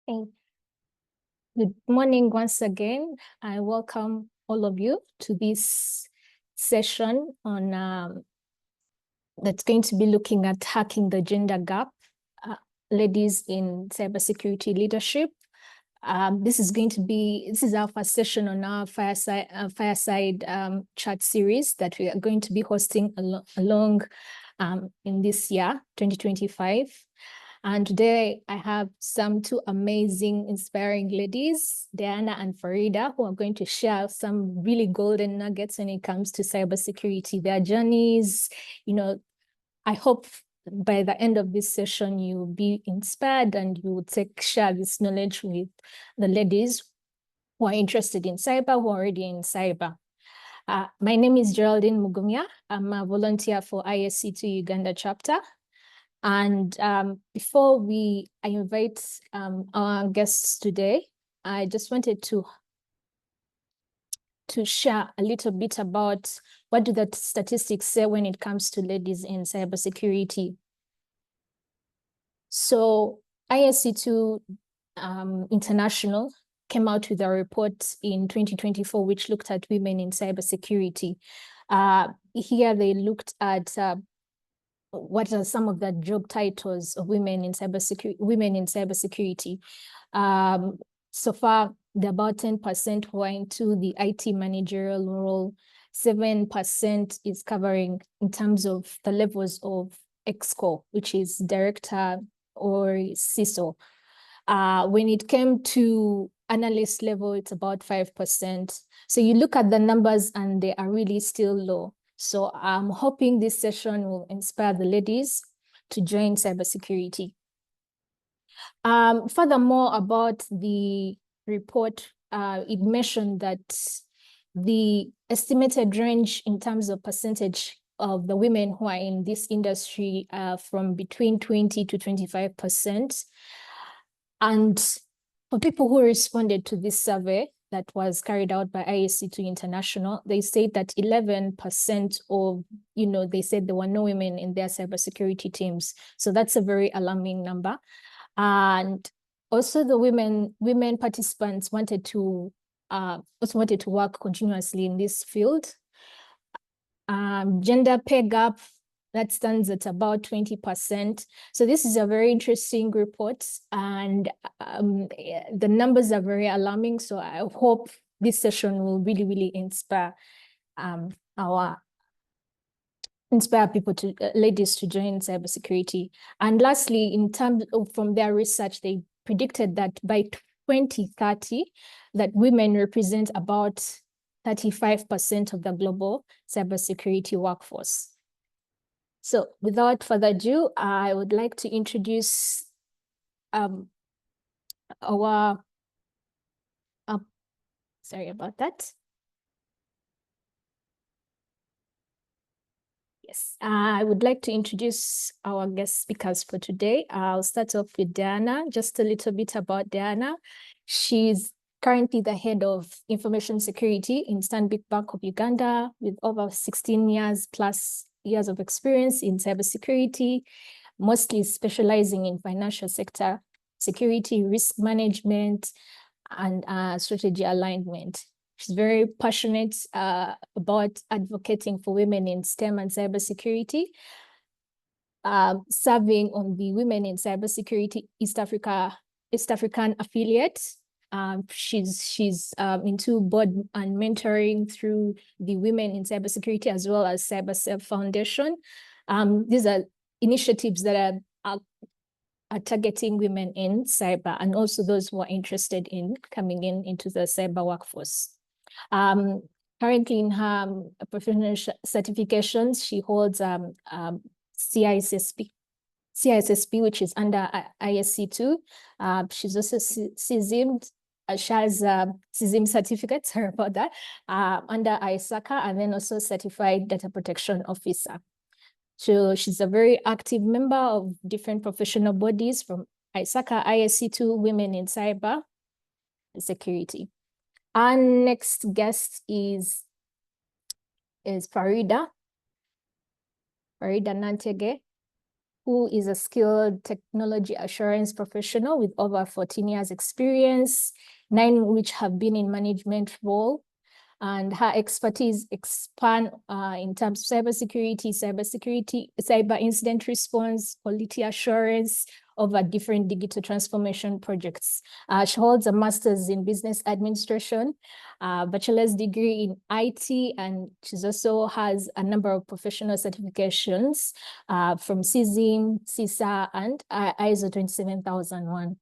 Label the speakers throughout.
Speaker 1: Okay. Good morning once again. I welcome all of you to this session on that's going to be looking at hacking the gender gap, ladies in cybersecurity leadership. This is our first session on our fireside chat series that we are going to be hosting along in this year, 2025. And today I have two amazing, inspiring ladies, Diana and Farida, who are going to share some really golden nuggets when it comes to cybersecurity, their journeys. I hope by the end of this session, you'll be inspired and you will share this knowledge with the ladies who are interested in cyber, who are already in cyber. My name is Geraldine Mugumya. I'm a volunteer for ISC2 Uganda chapter. And before I invite our guests today, I just wanted to share a little bit about what do the statistics say when it comes to ladies in cybersecurity. So ISC2 International came out with a report in 2024, which looked at women in cybersecurity. Here they looked at what are some of the job titles of women in cybersecurity. So far, about 10% who are into the IT managerial role. 7% is covering in terms of the levels of ExCo, which is director or CISO. When it came to analyst level, it's about 5%. So you look at the numbers and they are really still low. So I'm hoping this session will inspire the ladies to join cybersecurity. Furthermore, about the report, it mentioned that the estimated range in terms of percentage of the women who are in this industry from between 20 to 25%. And for people who responded to this survey that was carried out by ISC2 International, they said that 11% of, they said there were no women in their cybersecurity teams. So that's a very alarming number. And also the women participants wanted to work continuously in this field. Gender pay gap, that stands at about 20%. So this is a very interesting report, and the numbers are very alarming. So I hope this session will really, really inspire people ladies to join cybersecurity. And lastly, in terms of from their research, they predicted that by 2030, that women represent about 35% of the global cybersecurity workforce. So without further ado, I would like to introduce sorry about that. Yes, I would like to introduce our guest speakers for today. I'll start off with Diana. Just a little bit about Diana. She's currently the head of information security in Stanbic Bank of Uganda with over 16 years plus years of experience in cybersecurity, mostly specializing in financial sector security, risk management, and strategy alignment. She's very passionate about advocating for women in STEM and cybersecurity, serving on the Women in Cybersecurity East African affiliate. She's into board and mentoring through the Women in Cybersecurity as well as CyberServe Foundation. These are initiatives that are targeting women in cyber and also those who are interested in coming into the cyber workforce. Currently in her professional certifications, she holds CISSP, which is under ISC2. She's also CISM, she has CISM certificate, sorry about that, under ISACA, and then also certified data protection officer. So she's a very active member of different professional bodies from ISACA, ISC2, Women in Cyber Security. Our next guest is Farida Nantege. who is a skilled technology assurance professional with over 14 years experience, 9 which have been in management role. And her expertise expand in terms of cybersecurity, cyber incident response, quality assurance over different digital transformation projects. She holds a master's in business administration, bachelor's degree in IT, and she also has a number of professional certifications from CISM, CISA, and ISO 27001.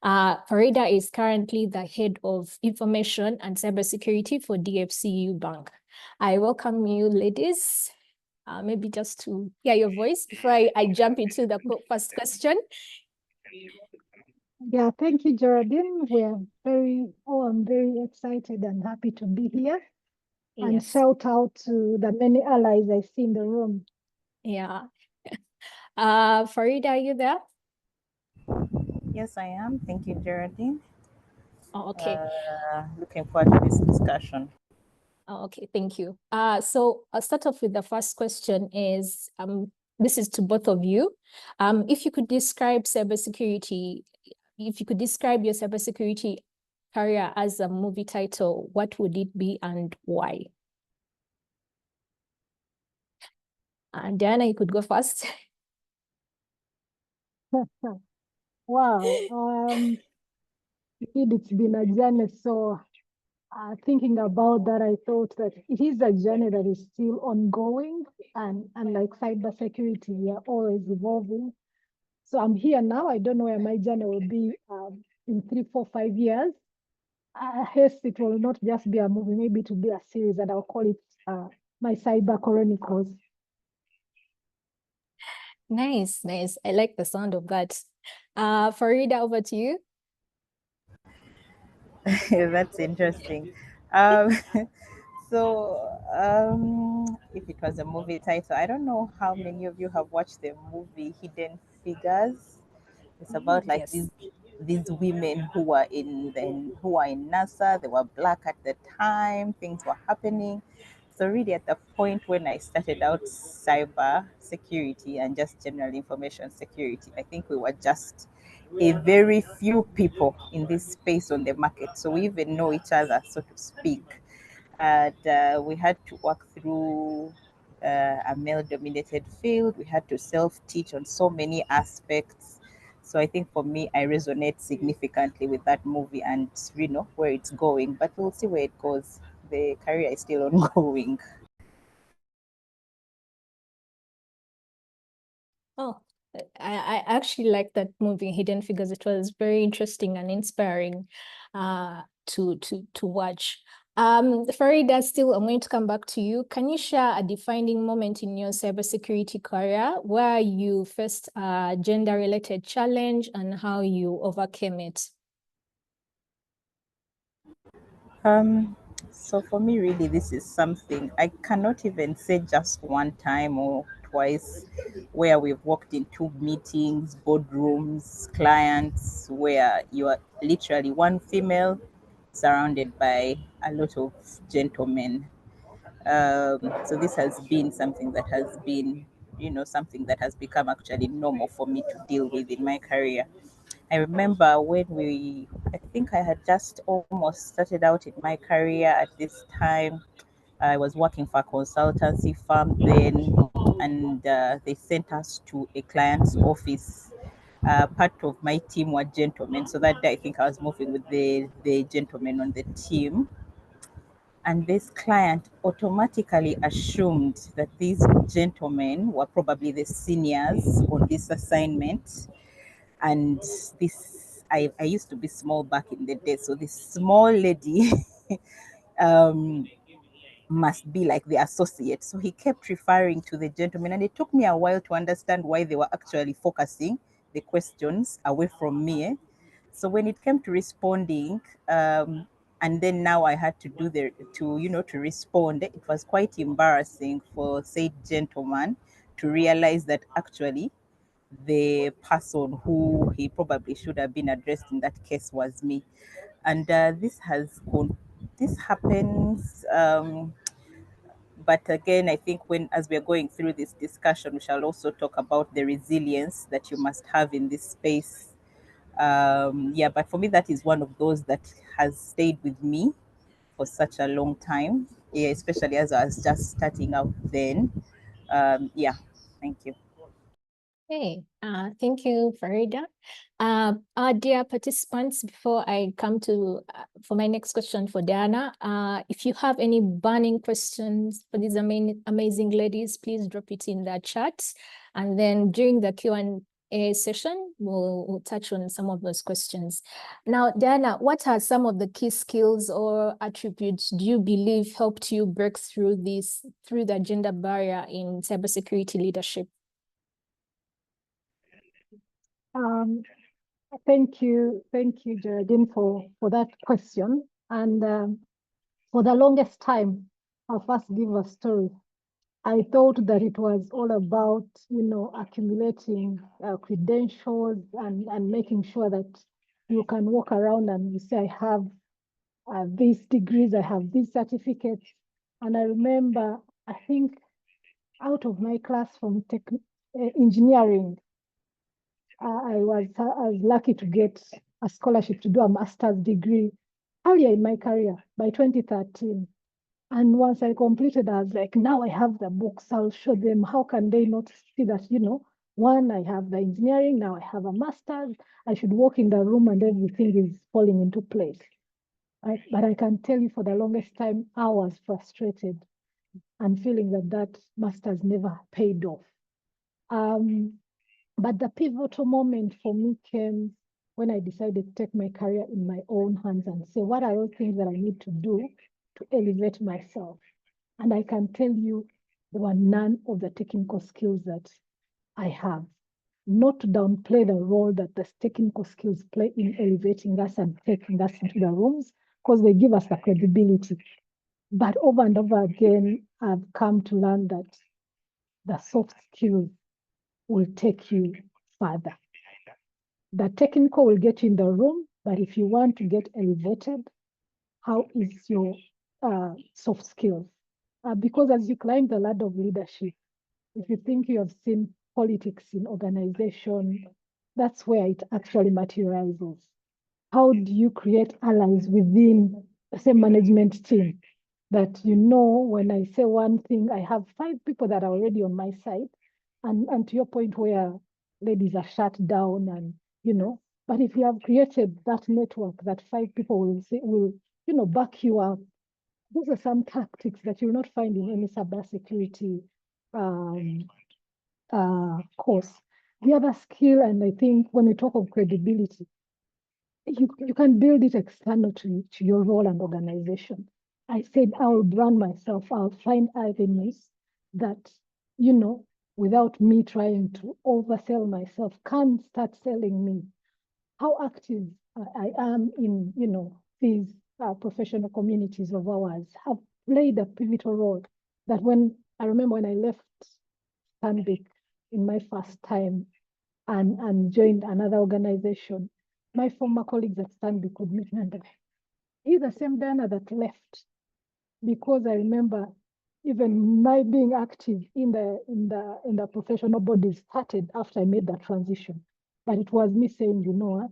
Speaker 1: Farida is currently the head of information and cybersecurity for DFCU Bank. I welcome you, ladies. Maybe just to hear your voice before I jump into the first question.
Speaker 2: Yeah, thank you, Geraldine. I'm very excited and happy to be here. Yes. And shout out to the many allies I see in the room.
Speaker 1: Yeah. Farida, are you there?
Speaker 3: Yes, I am. Thank you, Geraldine.
Speaker 1: Oh, okay.
Speaker 3: Looking forward to this discussion.
Speaker 1: Oh, okay, thank you. So I'll start off with the first question is, this is to both of you. If you could describe cybersecurity, if you could describe your cybersecurity career as a movie title, what would it be and why? Diana, you could go first.
Speaker 2: Wow. It's been a journey. So thinking about that, I thought that it is a journey that is still ongoing, and like cybersecurity, we are always evolving. So I'm here now. I don't know where my journey will be in 3, 4, 5 years. I guess it will not just be a movie, maybe it will be a series, and I'll call it my Cyber Chronicles.
Speaker 1: Nice, nice. I like the sound of that. Farida, over to you.
Speaker 3: That's interesting. If it was a movie title, I don't know how many of you have watched the movie Hidden Figures. It's about like these women who are in NASA. They were black at the time. Things were happening. So really, at the point when I started out cyber security and just general information security, I think we were just a very few people in this space on the market. So we even know each other, so to speak. And we had to work through a male-dominated field. We had to self-teach on so many aspects. So I think for me, I resonate significantly with that movie and where it's going. But we'll see where it goes. The career is still ongoing.
Speaker 1: Oh, I actually like that movie, Hidden Figures. It was very interesting and inspiring to watch. Farida, still, I'm going to come back to you. Can you share a defining moment in your cybersecurity career where you faced a gender-related challenge and how you overcame it?
Speaker 3: So for me, really, this is something I cannot even say just one time or twice where we've walked into meetings, boardrooms, clients, where you are literally one female surrounded by a lot of gentlemen. So this has been something that has been, something that has become actually normal for me to deal with in my career. I remember I think I had just almost started out in my career at this time. I was working for a consultancy firm then, and they sent us to a client's office. Part of my team were gentlemen, so that day I think I was moving with the gentlemen on the team. And this client automatically assumed that these gentlemen were probably the seniors on this assignment. And I used to be small back in the day, so this small lady must be like the associate. So he kept referring to the gentleman, and it took me a while to understand why they were actually focusing the questions away from me. So when it came to responding, and then now I had to to respond, it was quite embarrassing for said gentleman to realize that actually the person who he probably should have been addressed in that case was me. And this happens But again, I think as we're going through this discussion, we shall also talk about the resilience that you must have in this space. Yeah, but for me, that is one of those that has stayed with me for such a long time, yeah, especially as I was just starting out then. Yeah, thank you.
Speaker 1: Hey, thank you, Farida. Our dear participants, before I come to for my next question for Diana, if you have any burning questions for these amazing ladies, please drop it in the chat. And then during the Q&A session, we'll touch on some of those questions. Now, Diana, what are some of the key skills or attributes do you believe helped you break through the gender barrier in cybersecurity leadership?
Speaker 2: Thank you, Geraldine, for that question. And for the longest time, I'll first give a story. I thought that it was all about, accumulating credentials and making sure that you can walk around and you say, I have these degrees, I have these certificates. And I remember, I think out of my class from engineering, I was lucky to get a scholarship to do a master's degree earlier in my career by 2013. And once I completed, I was like, now I have the books, I'll show them. How can they not see that, one, I have the engineering, now I have a master's. I should walk in the room and everything is falling into place. But I can tell you for the longest time, I was frustrated and feeling that master's never paid off. But the pivotal moment for me came when I decided to take my career in my own hands and say, what are those things that I need to do to elevate myself? And I can tell you, there were none of the technical skills that I have. Not to downplay the role that the technical skills play in elevating us and taking us into the rooms, because they give us the credibility. But over and over again, I've come to learn that the soft skills will take you further. The technical will get you in the room, but if you want to get elevated, how is your soft skills? Because as you climb the ladder of leadership, if you think you have seen politics in organization, that's where it actually materializes. How do you create allies within the same management team? That when I say one thing, I have 5 people that are already on my side. And to your point where ladies are shut down and, but if you have created that network that 5 people will back you up, those are some tactics that you'll not find in any cybersecurity course. The other skill, and I think when we talk of credibility, you can build it external to your role and organization. I said, I'll brand myself, I'll find avenues that, without me trying to oversell myself, can start selling me. How active I am in, these professional communities of ours have played a pivotal role. That I remember when I left Stanbic in my first time and joined another organization, my former colleagues at Stanbic would meet me and you're the same Diana that left. Because I remember even my being active in the professional bodies started after I made that transition. But it was me saying, you know what?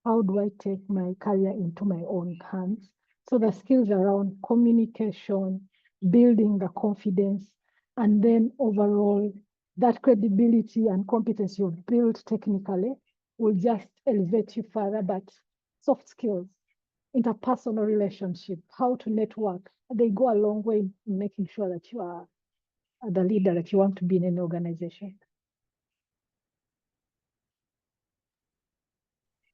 Speaker 2: How do I take my career into my own hands? So the skills around communication, building the confidence, and then overall, that credibility and competence you've built technically will just elevate you further. But soft skills, interpersonal relationship, how to network, they go a long way in making sure that you are the leader that you want to be in an organization.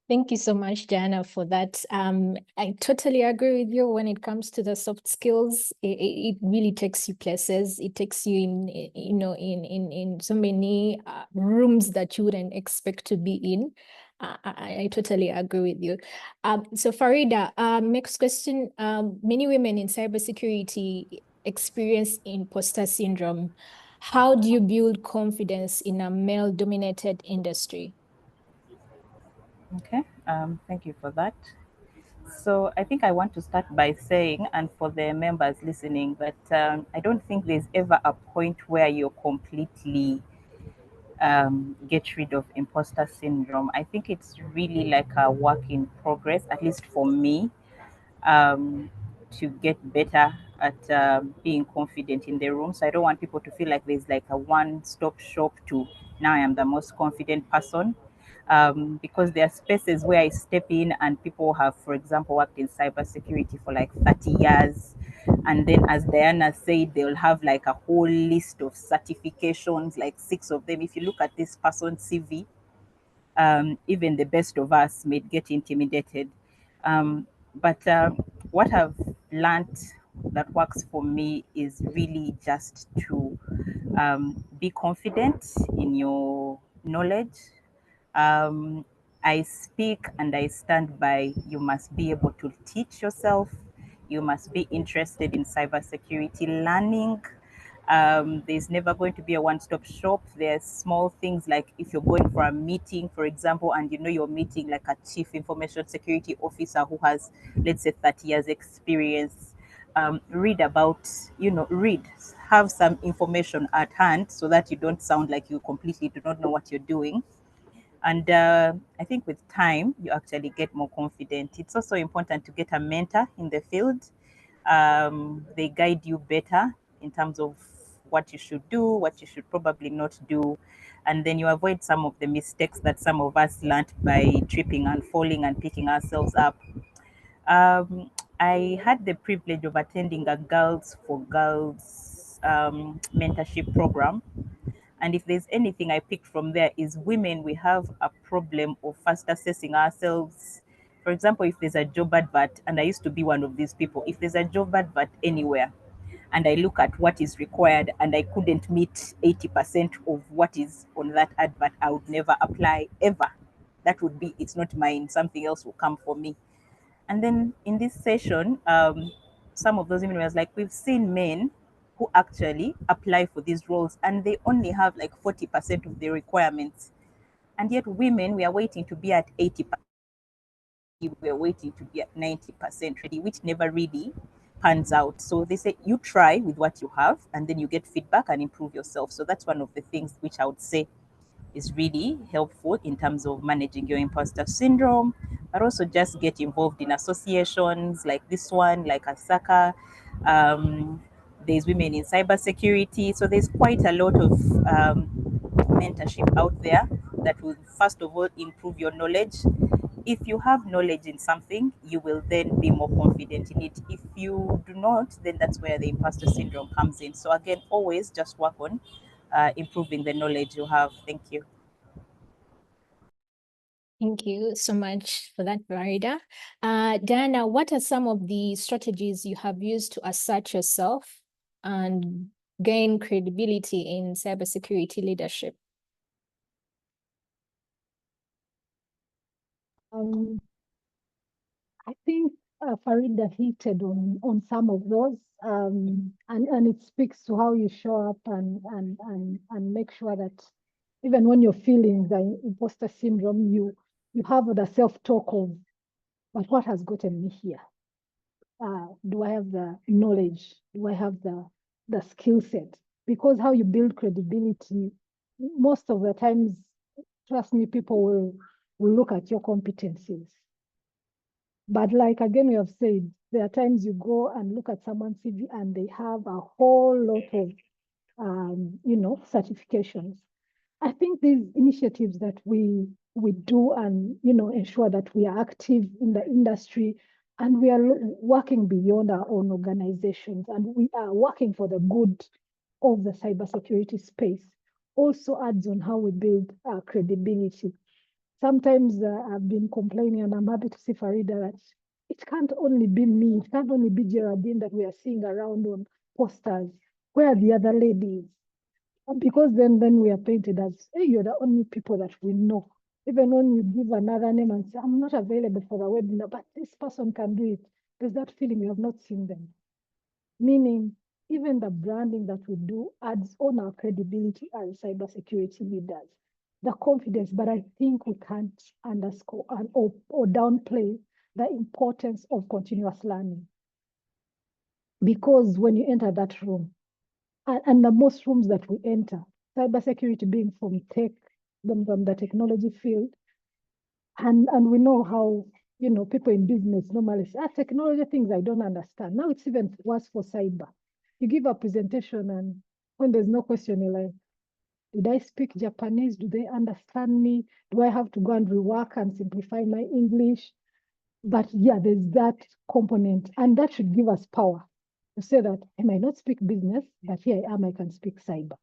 Speaker 1: Thank you so much, Diana, for that. I totally agree with you when it comes to the soft skills. It really takes you places. It takes you in so many rooms that you wouldn't expect to be in. I totally agree with you. So Farida, next question. Many women in cybersecurity experience imposter syndrome. How do you build confidence in a male-dominated industry?
Speaker 3: Okay, thank you for that. So I think I want to start by saying, and for the members listening, that I don't think there's ever a point where you're completely get rid of imposter syndrome. I think it's really like a work in progress, at least for me, um, to get better at being confident in the room. So I don't want people to feel like there's like a one-stop shop to now I am the most confident person. Because there are spaces where I step in and people have, for example, worked in cybersecurity for like 30 years. And then, as Diana said, they'll have like a whole list of certifications, like 6 of them. If you look at this person's CV, even the best of us may get intimidated. But what I've learned that works for me is really just to be confident in your knowledge. um, I speak and I stand by you must be able to teach yourself. You must be interested in cybersecurity learning. There's never going to be a one-stop shop. There's small things like if you're going for a meeting, for example, and you know you're meeting like a chief information security officer who has, let's say, 30 years experience. Read about, read, have some information at hand so that you don't sound like you completely do not know what you're doing. And I think with time, you actually get more confident. It's also important to get a mentor in the field. They guide you better in terms of what you should do, what you should probably not do. And then you avoid some of the mistakes that some of us learned by tripping and falling and picking ourselves up. Um, I had the privilege of attending a Girls for Girls mentorship program, and if there's anything I picked from there is women, we have a problem of first assessing ourselves. For example, if there's a job advert, and I used to be one of these people, if there's a job advert anywhere and I look at what is required and I couldn't meet 80% of what is on that advert, I would never apply ever. That would be, it's not mine, something else will come for me. And then in this session, some of those women was like, we've seen men who actually apply for these roles and they only have like 40% of the requirements. And yet women, we are waiting to be at 80%. We are waiting to be at 90% ready, which never really pans out. So they say you try with what you have and then you get feedback and improve yourself. So that's one of the things which I would say is really helpful in terms of managing your imposter syndrome, but also just get involved in associations like this one, like Asaka. There's Women in Cybersecurity. So there's quite a lot of mentorship out there that will, first of all, improve your knowledge. If you have knowledge in something, you will then be more confident in it. If you do not, then that's where the imposter syndrome comes in. So again, always just work on improving the knowledge you have. Thank you.
Speaker 1: Thank you so much for that, Farida. Diana, what are some of the strategies you have used to assert yourself and gain credibility in cybersecurity leadership?
Speaker 2: I think Farida hinted on some of those, and it speaks to how you show up and make sure that even when you're feeling the imposter syndrome, you have the self-talk of, but what has gotten me here? Do I have the knowledge? Do I have the skill set? Because how you build credibility, most of the times, trust me, people will look at your competencies. But like again, we have said, there are times you go and look at someone's CV and they have a whole lot of, certifications. I think these initiatives that we do and, ensure that we are active in the industry and we are working beyond our own organizations and we are working for the good of the cybersecurity space also adds on how we build our credibility. Sometimes I've been complaining, and I'm happy to see Farida that it can't only be me, it can't only be Geraldine that we are seeing around on posters. Where are the other ladies? And because then we are painted as, hey, you're the only people that we know. Even when you give another name and say, I'm not available for the webinar, but this person can do it. There's that feeling you have not seen them. Meaning, even the branding that we do adds on our credibility as cybersecurity leaders. The confidence, but I think we can't underscore or downplay the importance of continuous learning. Because when you enter that room, and the most rooms that we enter, cybersecurity being from tech, from the technology field, and we know how, you know, people in business normally say, technology things I don't understand. Now it's even worse for cyber. You give a presentation and when there's no question, you're like, did I speak Japanese? Do they understand me? Do I have to go and rework and simplify my English? But yeah, there's that component, and that should give us power to say that I might not speak business, but here I am, I can speak cyber.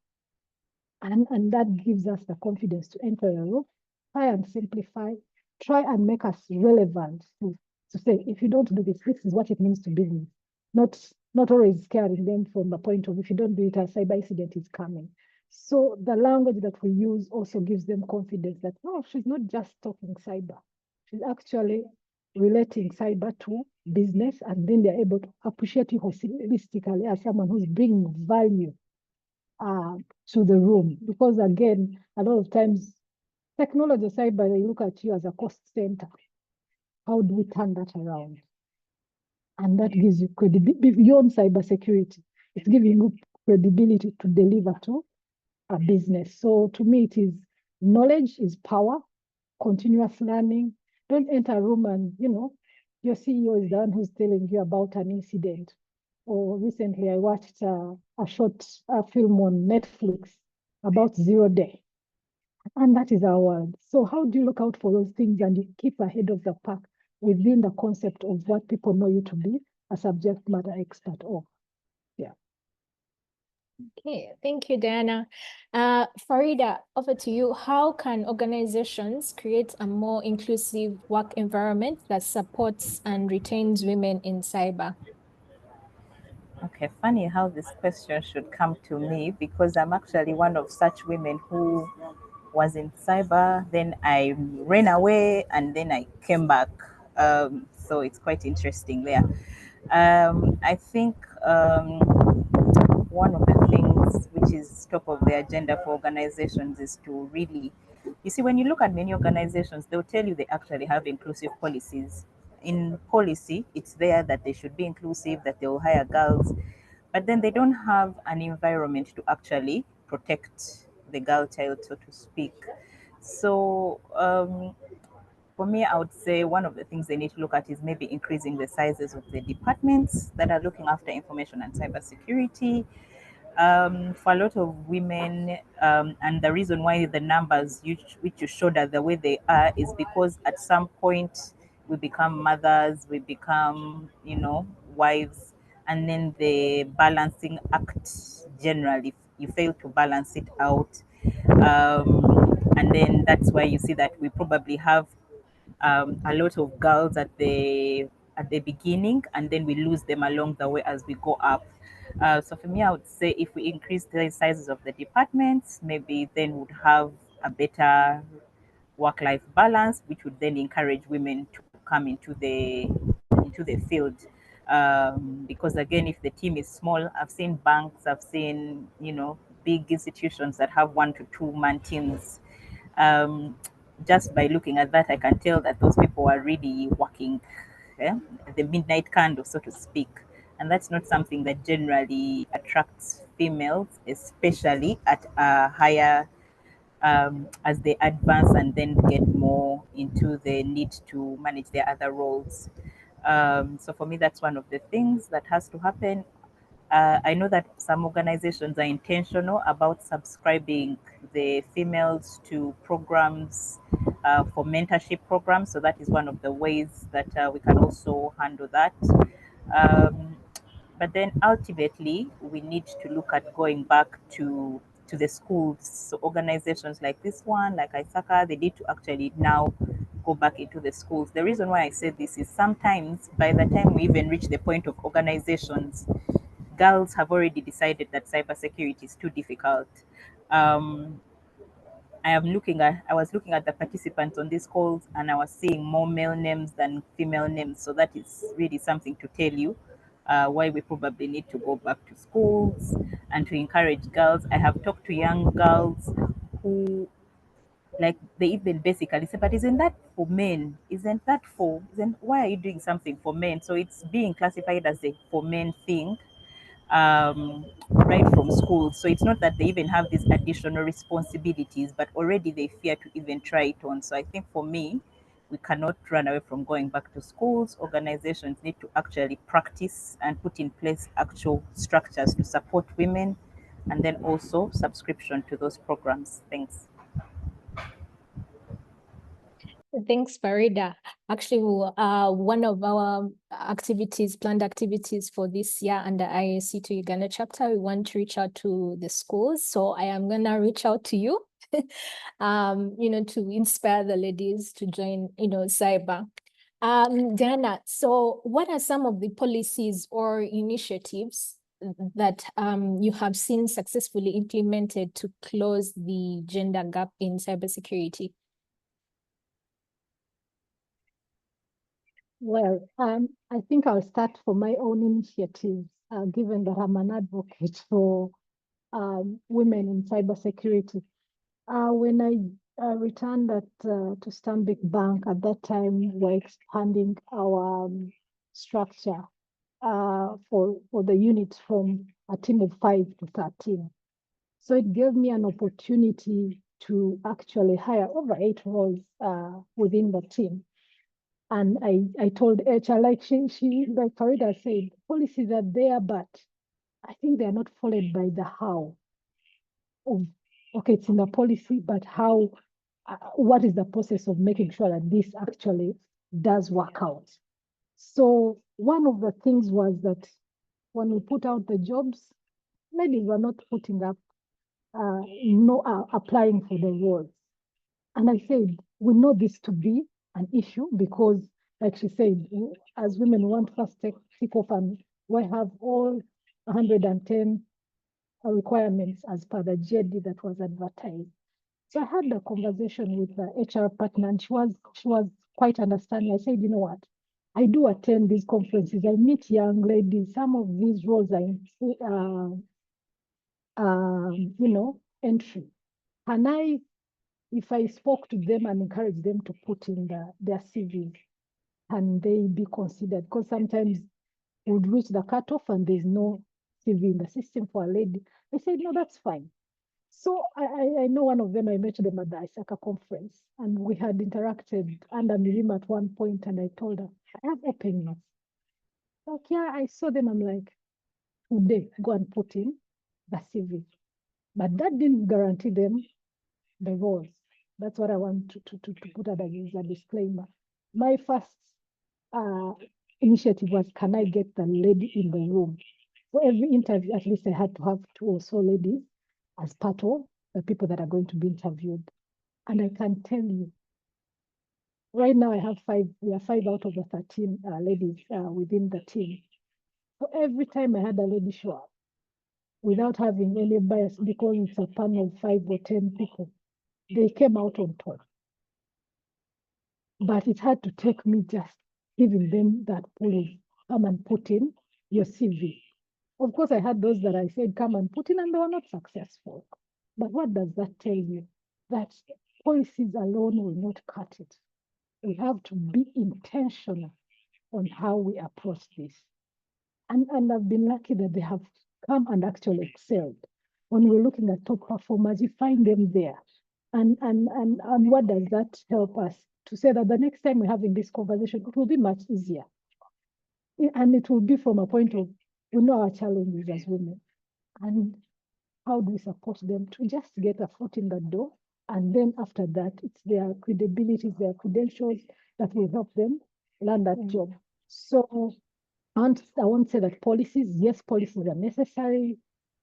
Speaker 2: And that gives us the confidence to enter a room, try and simplify, try and make us relevant to say, if you don't do this, this is what it means to business. Not always scaring them from the point of, if you don't do it, a cyber incident is coming. So the language that we use also gives them confidence that, no, she's not just talking cyber. She's actually relating cyber to business, and then they're able to appreciate you holistically as someone who's bringing value to the room. Because again, a lot of times, technology, cyber, they look at you as a cost center. How do we turn that around? And that gives you credibility beyond cybersecurity. It's giving you credibility to deliver to a business. So to me, it is knowledge is power, continuous learning. Don't enter a room and, you know, your CEO is the one who's telling you about an incident. Or recently I watched a short film on Netflix about 0 day. And that is our world. So how do you look out for those things and you keep ahead of the pack within the concept of what people know you to be, a subject matter expert of? Yeah.
Speaker 1: Okay, thank you, Diana. Farida, over to you. How can organizations create a more inclusive work environment that supports and retains women in cyber?
Speaker 3: Okay, funny how this question should come to me because I'm actually one of such women who was in cyber, then I ran away, and then I came back. So it's quite interesting there. I think one of the things which is top of the agenda for organizations is to really, you see, when you look at many organizations, they'll tell you they actually have inclusive policies. In policy, it's there that they should be inclusive, that they will hire girls, but then they don't have an environment to actually protect the girl child, so to speak. So for me, I would say one of the things they need to look at is maybe increasing the sizes of the departments that are looking after information and cybersecurity. For a lot of women, and the reason why the numbers which you showed are the way they are is because at some point we become mothers, we become, you know, wives, and then the balancing act generally, you fail to balance it out. And then that's why you see that we probably have a lot of girls at the beginning, and then we lose them along the way as we go up. So for me, I would say if we increase the sizes of the departments, maybe then would have a better work-life balance, which would then encourage women to come into the field. Because again, if the team is small, I've seen banks, I've seen, you know, big institutions that have 1 to 2 man teams. Um, just by looking at that, I can tell that those people are really working, the midnight candle, so to speak. And that's not something that generally attracts females, especially at a higher, as they advance and then get more into the need to manage their other roles. So for me, that's one of the things that has to happen. I know that some organizations are intentional about subscribing the females to programs, for mentorship programs. So that is one of the ways that we can also handle that. Um, but then ultimately, we need to look at going back to the schools. So organizations like this one, like ISACA, they need to actually now go back into the schools. The reason why I say this is sometimes by the time we even reach the point of organizations, girls have already decided that cybersecurity is too difficult. Um, I was looking at the participants on these calls, and I was seeing more male names than female names. So that is really something to tell you why we probably need to go back to schools and to encourage girls. I have talked to young girls who Like they even basically say, but isn't that for men? Why are you doing something for men? So it's being classified as a for men thing, right from school. So it's not that they even have these additional responsibilities, but already they fear to even try it on. So I think for me, we cannot run away from going back to schools. Organizations need to actually practice and put in place actual structures to support women, and then also subscription to those programs. Thanks.
Speaker 1: Thanks, Farida. Actually, one of our planned activities for this year under IAC to Uganda chapter, we want to reach out to the schools. So I am gonna reach out to you, to inspire the ladies to join, cyber. Diana, so what are some of the policies or initiatives that you have seen successfully implemented to close the gender gap in cybersecurity?
Speaker 2: Well, I think I'll start for my own initiatives, given that I'm an advocate for women in cybersecurity. When I returned to Stanbic Bank, at that time, we're expanding our structure for the unit from a team of 5 to 13. So it gave me an opportunity to actually hire over 8 roles within the team. And I told HR, like like Farida said, policies are there, but I think they are not followed by the how. Okay, it's in the policy, but how, what is the process of making sure that this actually does work out? So one of the things was that when we put out the jobs, ladies were not putting up, applying for the roles. And I said, we know this to be an issue because, like she said, as women, we want first take off and we have all 110 requirements as per the JD that was advertised. So I had a conversation with the HR partner, and she was quite understanding. I said, you know what? I do attend these conferences. I meet young ladies. Some of these roles are, entry. Can I, if I spoke to them and encourage them to put in their CVs, can they be considered? Because sometimes we would reach the cutoff and there's no CV in the system for a lady. I said, no, that's fine. So I know one of them, I met them at the ISACA conference, and we had interacted under Miriam at one point, and I told her, I have openings. Like, yeah, I saw them. I'm like, today, go and put in the CV. But that didn't guarantee them the roles. That's what I want to put as a disclaimer. My first initiative was, can I get the lady in the room? For every interview, at least I had to have 2 or so ladies as part of the people that are going to be interviewed. And I can tell you, right now I have 5, we are 5 out of the 13 ladies within the team. So every time I had a lady show up, without having any bias, because it's a panel of 5 or 10 people, they came out on top. But it had to take me just giving them that pull, come and put in your CV. Of course, I had those that I said, come and put in, and they were not successful. But what does that tell you? That policies alone will not cut it. We have to be intentional on how we approach this. And I've been lucky that they have come and actually excelled. When we're looking at top performers, you find them there. And what does that help us? To say that the next time we're having this conversation, it will be much easier. And it will be from a point of, we know our challenges as women. And how do we support them to just get a foot in the door? And then after that, it's their credibility, their credentials that will help them land that job. So I won't say that yes, policies are necessary,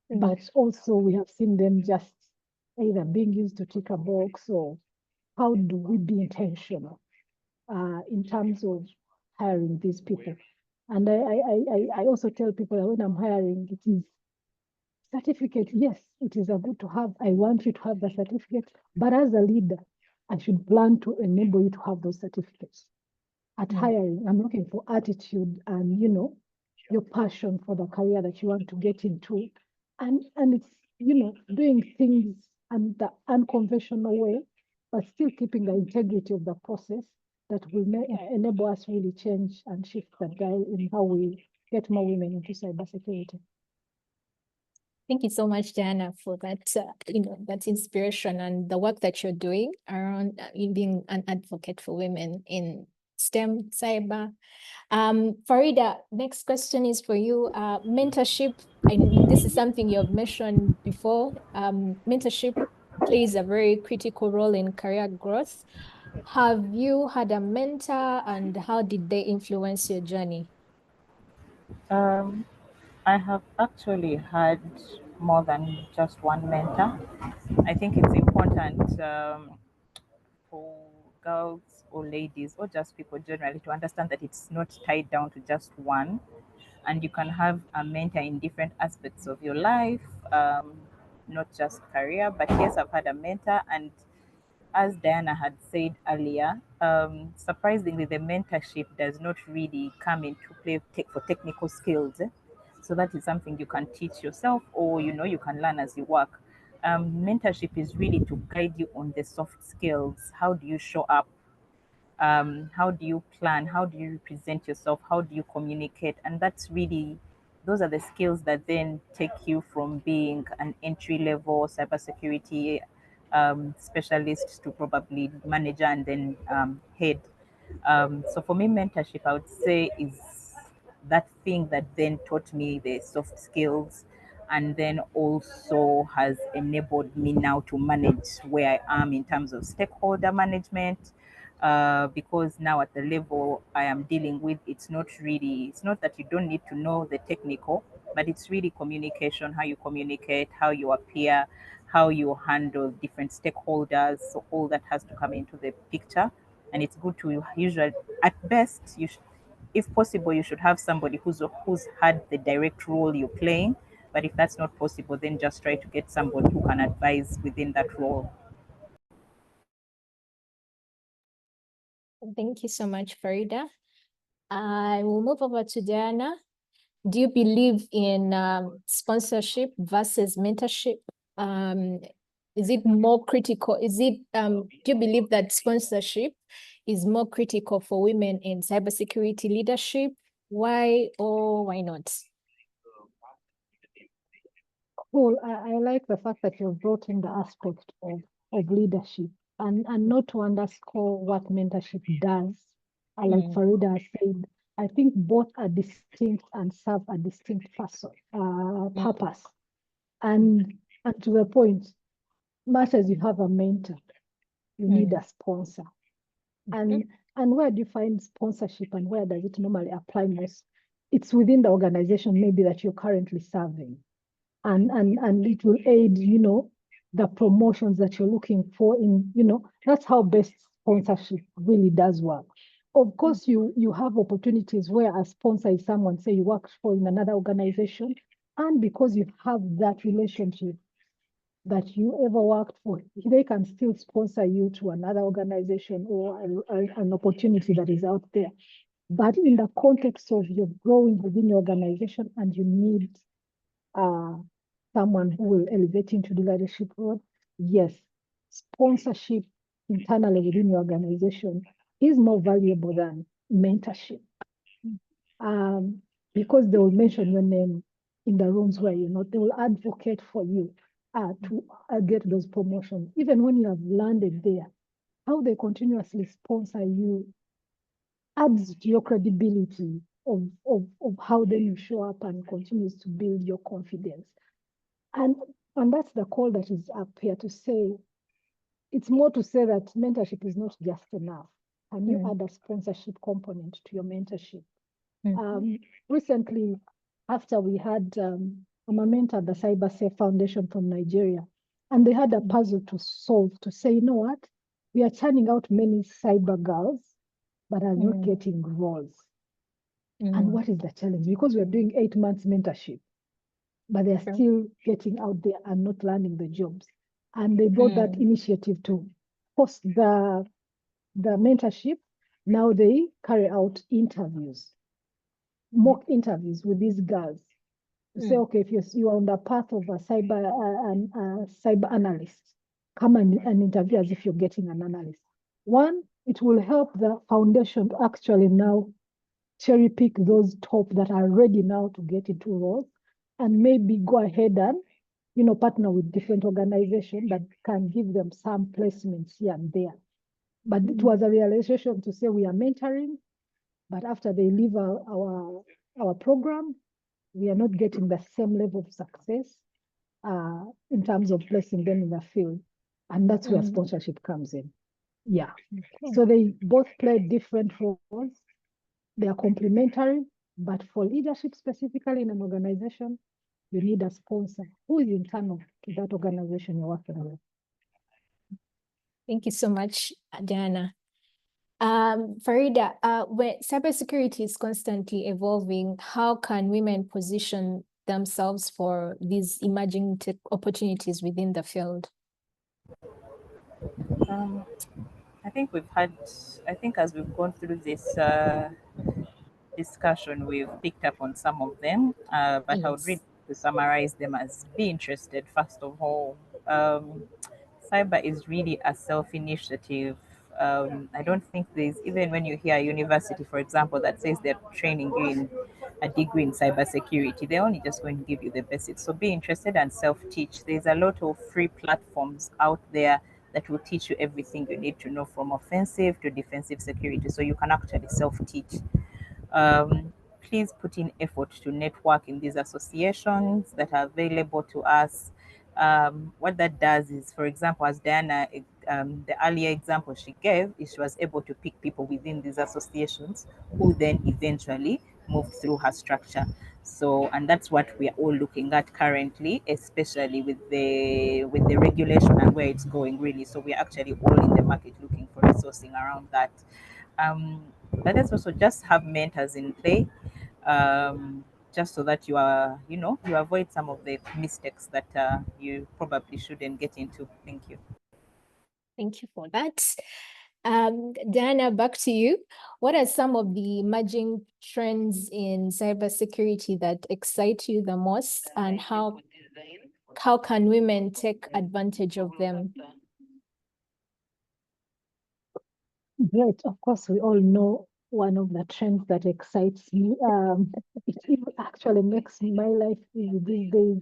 Speaker 2: but also we have seen them just either being used to tick a box, or how do we be intentional in terms of hiring these people? And I also tell people that when I'm hiring, it is certificate. Yes, it is a good to have. I want you to have the certificate, but as a leader, I should plan to enable you to have those certificates. At hiring, I'm looking for attitude and, your passion for the career that you want to get into. And it's, doing things and the unconventional way but still keeping the integrity of the process that will enable us really change and shift the dial in how we get more women into cybersecurity.
Speaker 1: Thank you so much, Diana, for that, that inspiration and the work that you're doing around in being an advocate for women in STEM, cyber. Farida, next question is for you. Mentorship, and this is something you've mentioned before. Mentorship plays a very critical role in career growth. Have you had a mentor, and how did they influence your journey?
Speaker 3: I have actually had more than just one mentor. I think it's important for girls or ladies or just people generally to understand that it's not tied down to just one, and you can have a mentor in different aspects of your life, not just career. But yes, I've had a mentor, and as Diana had said earlier, surprisingly, the mentorship does not really come into play for technical skills. So that is something you can teach yourself, or you can learn as you work. Mentorship is really to guide you on the soft skills. How do you show up? How do you plan? How do you represent yourself? How do you communicate? And those are the skills that then take you from being an entry level cybersecurity specialist to probably manager and then head. So for me, mentorship, I would say, is that thing that then taught me the soft skills, and then also has enabled me now to manage where I am in terms of stakeholder management. Because now at the level I am dealing with, it's not that you don't need to know the technical, but it's really communication, how you communicate, how you appear, how you handle different stakeholders. So all that has to come into the picture. And it's good to usually, at best, if possible, you should have somebody who's had the direct role you're playing. But if that's not possible, then just try to get somebody who can advise within that role.
Speaker 1: Thank you so much, Farida. I will move over to Diana. Do you believe in sponsorship versus mentorship? Is it more critical? Do you believe that sponsorship is more critical for women in cybersecurity leadership? Why or why not?
Speaker 2: Cool. I like the fact that you've brought in the aspect of leadership and not to underscore what mentorship does. Like Farida said, I think both are distinct and serve a distinct purpose. And to the point, much as you have a mentor, you need a sponsor. And where do you find sponsorship, and where does it normally apply most? It's within the organization maybe that you're currently serving. And it will aid, the promotions that you're looking for that's how best sponsorship really does work. Of course, you have opportunities where a sponsor is someone, say, you work for in another organization, and because you have that relationship that you ever worked for, they can still sponsor you to another organization or an opportunity that is out there. But in the context of you're growing within your organization and you need someone who will elevate into the leadership role, yes, sponsorship internally within your organization is more valuable than mentorship. Because they will mention your name in the rooms where you're not, they will advocate for you to get those promotions. Even when you have landed there, how they continuously sponsor you adds to your credibility of how then you show up and continues to build your confidence. And that's the call that is up here to say, it's more to say that mentorship is not just enough. Can you add a sponsorship component to your mentorship? Recently, after we had, I'm a mentor at the CyberSafe Foundation from Nigeria, and they had a puzzle to solve to say, you know what, we are churning out many cyber girls, but are not getting roles. And what is the challenge? Because we're doing 8 months mentorship, but they're still getting out there and not landing the jobs. And they brought that initiative to host the mentorship. Now they carry out interviews, mock interviews with these girls to say, okay, if you're on the path of a cyber analyst, come and interview as if you're getting an analyst. One, it will help the foundation to actually now cherry pick those top that are ready now to get into roles, and maybe go ahead and, partner with different organizations that can give them some placements here and there. But it was a realization to say we are mentoring, but after they leave our program, we are not getting the same level of success in terms of placing them in the field. And that's where sponsorship comes in. Yeah.
Speaker 1: Okay.
Speaker 2: So they both play different roles. They are complementary, but for leadership specifically in an organization, you need a sponsor who is internal to that organization you're working with.
Speaker 1: Thank you so much, Diana. Farida, when cybersecurity is constantly evolving, how can women position themselves for these emerging tech opportunities within the field?
Speaker 3: I think as we've gone through this discussion, we've picked up on some of them, but I would
Speaker 1: Yes.
Speaker 3: read to summarize them as be interested, first of all. Cyber is really a self-initiative. I don't think even when you hear a university, for example, that says they're training you in a degree in cybersecurity, they're only just going to give you the basics. So be interested and self-teach. There's a lot of free platforms out there that will teach you everything you need to know, from offensive to defensive security. So you can actually self-teach. Um, Please put in effort to network in these associations that are available to us. What that does is, for example, as Diana, the earlier example she gave, is she was able to pick people within these associations who then eventually moved through her structure. So, and that's what we are all looking at currently, especially with the regulation and where it's going, really. So we are actually all in the market looking for resourcing around that. But let's also just have mentors in play, just so that you avoid some of the mistakes that you probably shouldn't get into. Thank you.
Speaker 1: Thank you for that. Diana, back to you. What are some of the emerging trends in cybersecurity that excite you the most, and how can women take advantage of them?
Speaker 2: Great. Of course, we all know one of the trends that excites me. It actually makes my life easy these days.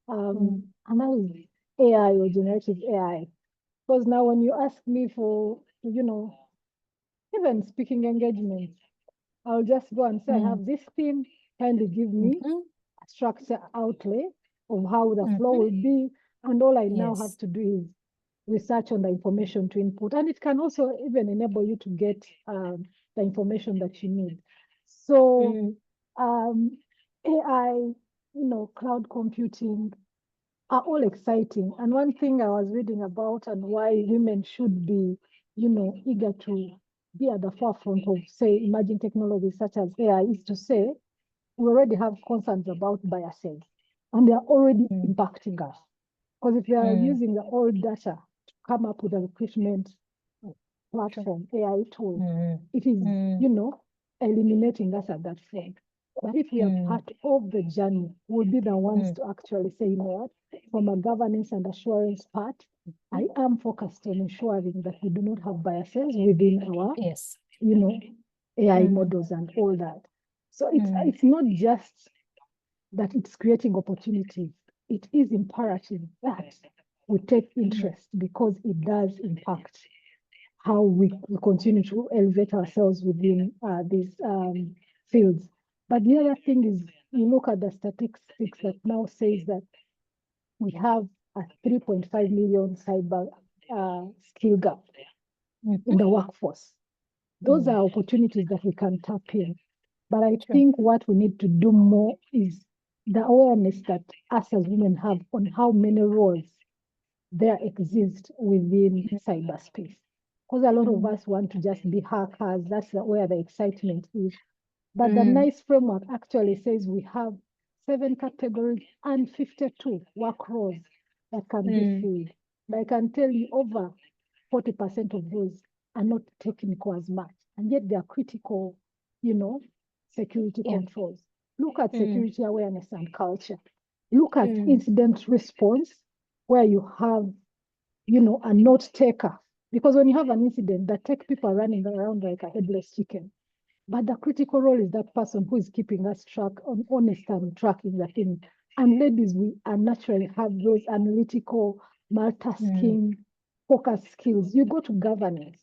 Speaker 2: And that is AI, or generative AI. Because now when you ask me for, even speaking engagements, I'll just go and say, I have this theme, kindly give me a structure outlay of how the flow will be. And all I now have to do is research on the information to input. And it can also even enable you to get the information that you need. So AI, cloud computing are all exciting. And one thing I was reading about, and why women should be, eager to be at the forefront of, say, emerging technologies such as AI, is to say, we already have concerns about biases, and they are already impacting us. Because if we are using the old data to come up with a recruitment platform, AI tool, it is, eliminating us at that point. But if we are part of the journey, we'll be the ones to actually say, what, from a governance and assurance part, I am focused on ensuring that we do not have biases within our, AI models and all that. So it's not just that it's creating opportunities. It is imperative that we take interest, because it does impact how we continue to elevate ourselves within these fields. But the other thing is, you look at the statistics that now says that we have a 3.5 million cyber skill gap in the workforce. Those are opportunities that we can tap in. But I think what we need to do more is the awareness that us as women have on how many roles there exist within cyberspace. Because a lot of us want to just be hackers. That's where the excitement is. But the NICE framework actually says we have 7 categories and 52 work roles that can be filled. But I can tell you over 40% of those are not technical as much, and yet they are critical, security controls. Look at security awareness and culture. Look at incident response, where you have, a note taker. Because when you have an incident, the tech people are running around like a headless chicken. But the critical role is that person who is keeping us track on honest and tracking the thing. And ladies, we are naturally have those analytical, multasking, focus skills. You go to governance.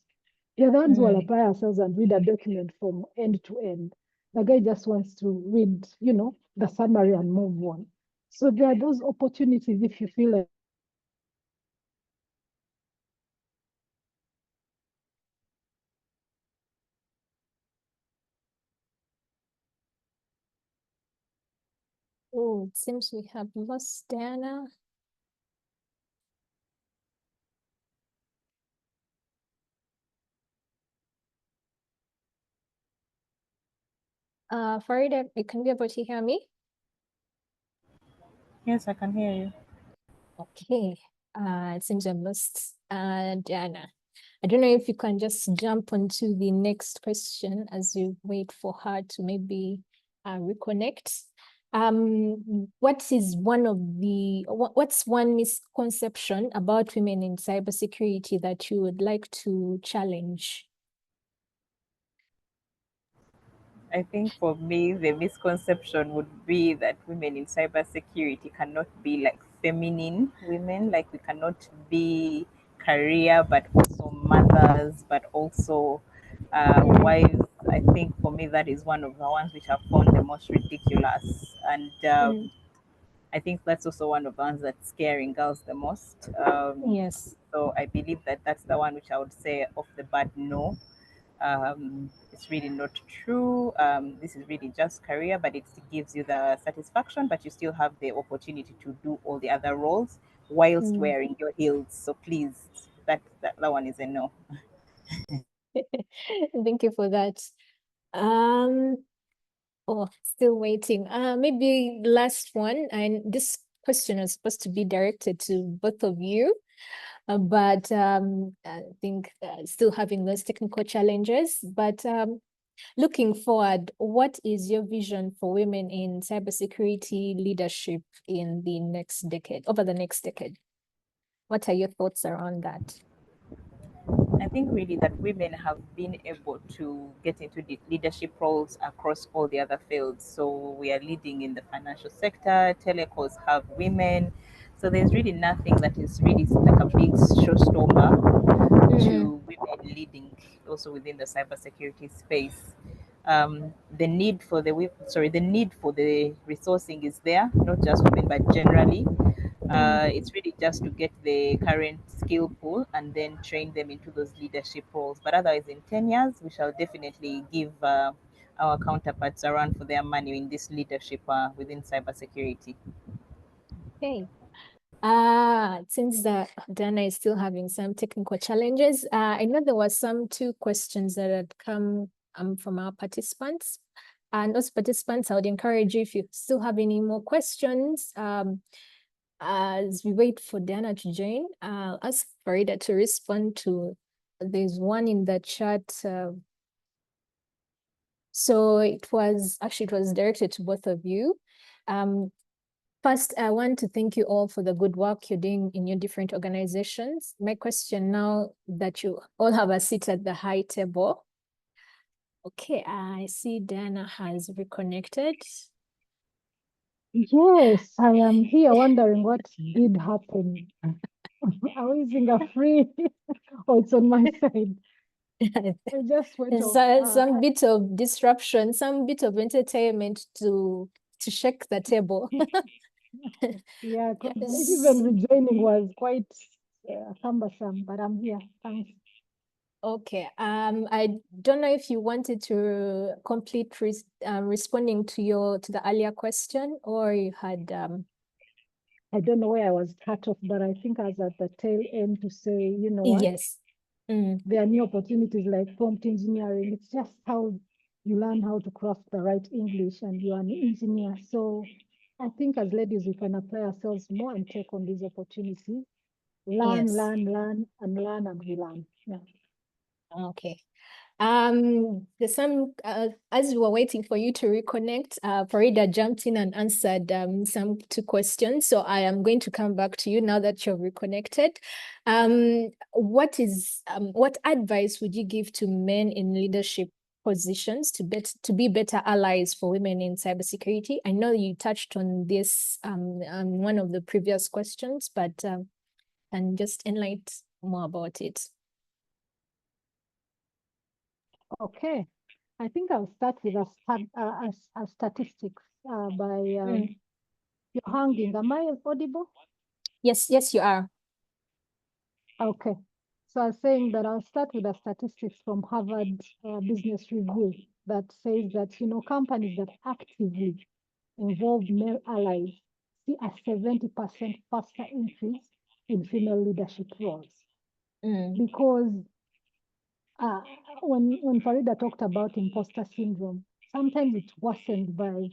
Speaker 2: You're the ones who will apply ourselves and read a document from end to end. The guy just wants to read, the summary and move on. So there are those opportunities if you feel like
Speaker 1: Oh, it seems we have lost Diana. Farida, you can be able to hear me?
Speaker 3: Yes, I can hear you.
Speaker 1: Okay. It seems I've lost Diana. I don't know if you can just jump onto the next question as you wait for her to maybe reconnect. What's one misconception about women in cybersecurity that you would like to challenge?
Speaker 3: I think for me, the misconception would be that women in cybersecurity cannot be like feminine women, like we cannot be career, but also mothers, but also wives. I think for me, that is one of the ones which I found the most ridiculous. And I think that's also one of the ones that's scaring girls the most.
Speaker 1: Yes.
Speaker 3: So I believe that that's the one which I would say off the bat, no. It's really not true. This is really just career, but it gives you the satisfaction, but you still have the opportunity to do all the other roles whilst wearing your heels. So please, that one is a no.
Speaker 1: Thank you for that. Oh, still waiting. Maybe last one, and this question is supposed to be directed to both of you, but I think still having those technical challenges. But looking forward, what is your vision for women in cybersecurity leadership in the next decade, over the next decade? What are your thoughts around that?
Speaker 3: I think really that women have been able to get into the leadership roles across all the other fields. So we are leading in the financial sector, telecos have women. So there's really nothing that is really like a big showstopper to women leading also within the cybersecurity space. The need for the resourcing is there, not just women, but generally. It's really just to get the current skill pool and then train them into those leadership roles. But otherwise, in 10 years, we shall definitely give our counterparts a run for their money in this leadership within cybersecurity.
Speaker 1: Okay. It seems that Dana is still having some technical challenges. I know there were some two questions that had come from our participants. And those participants, I would encourage you, if you still have any more questions, as we wait for Dana to join, I'll ask Farida to respond to, there's one in the chat. So it was directed to both of you. First, I want to thank you all for the good work you're doing in your different organizations. My question now that you all have a seat at the high table. Okay, I see Diana has reconnected.
Speaker 2: yes, I am here wondering what did happen. Are we using a free or it's on my side? I just went off.
Speaker 1: Some bit of disruption, some bit of entertainment to shake the table.
Speaker 2: Yeah, even rejoining was quite cumbersome, but I'm here. Thanks.
Speaker 1: Okay. I don't know if you wanted to complete responding to the earlier question, or you had
Speaker 2: I don't know where I was cut off, but I think I was at the tail end to say, you know what?
Speaker 1: yes.
Speaker 2: There are new opportunities like prompt engineering. It's just how you learn how to craft the right English and you're an engineer. So I think as ladies, we can apply ourselves more and take on these opportunities. Learn,
Speaker 1: Yes.
Speaker 2: learn, learn, and learn and relearn. Yeah.
Speaker 1: Okay. There's some as we were waiting for you to reconnect, Farida jumped in and answered some 2 questions. So I am going to come back to you now that you're reconnected. What advice would you give to men in leadership positions to be better allies for women in cybersecurity? I know you touched on this on one of the previous questions, but and just enlighten more about it.
Speaker 2: Okay, I think I'll start with a statistics by you're hanging. Am I audible?
Speaker 1: Yes, you are.
Speaker 2: Okay, so I was saying that I'll start with a statistics from Harvard Business Review that says that companies that actively involve male allies see a 70% faster increase in female leadership roles. Because when Farida talked about imposter syndrome, sometimes it's worsened by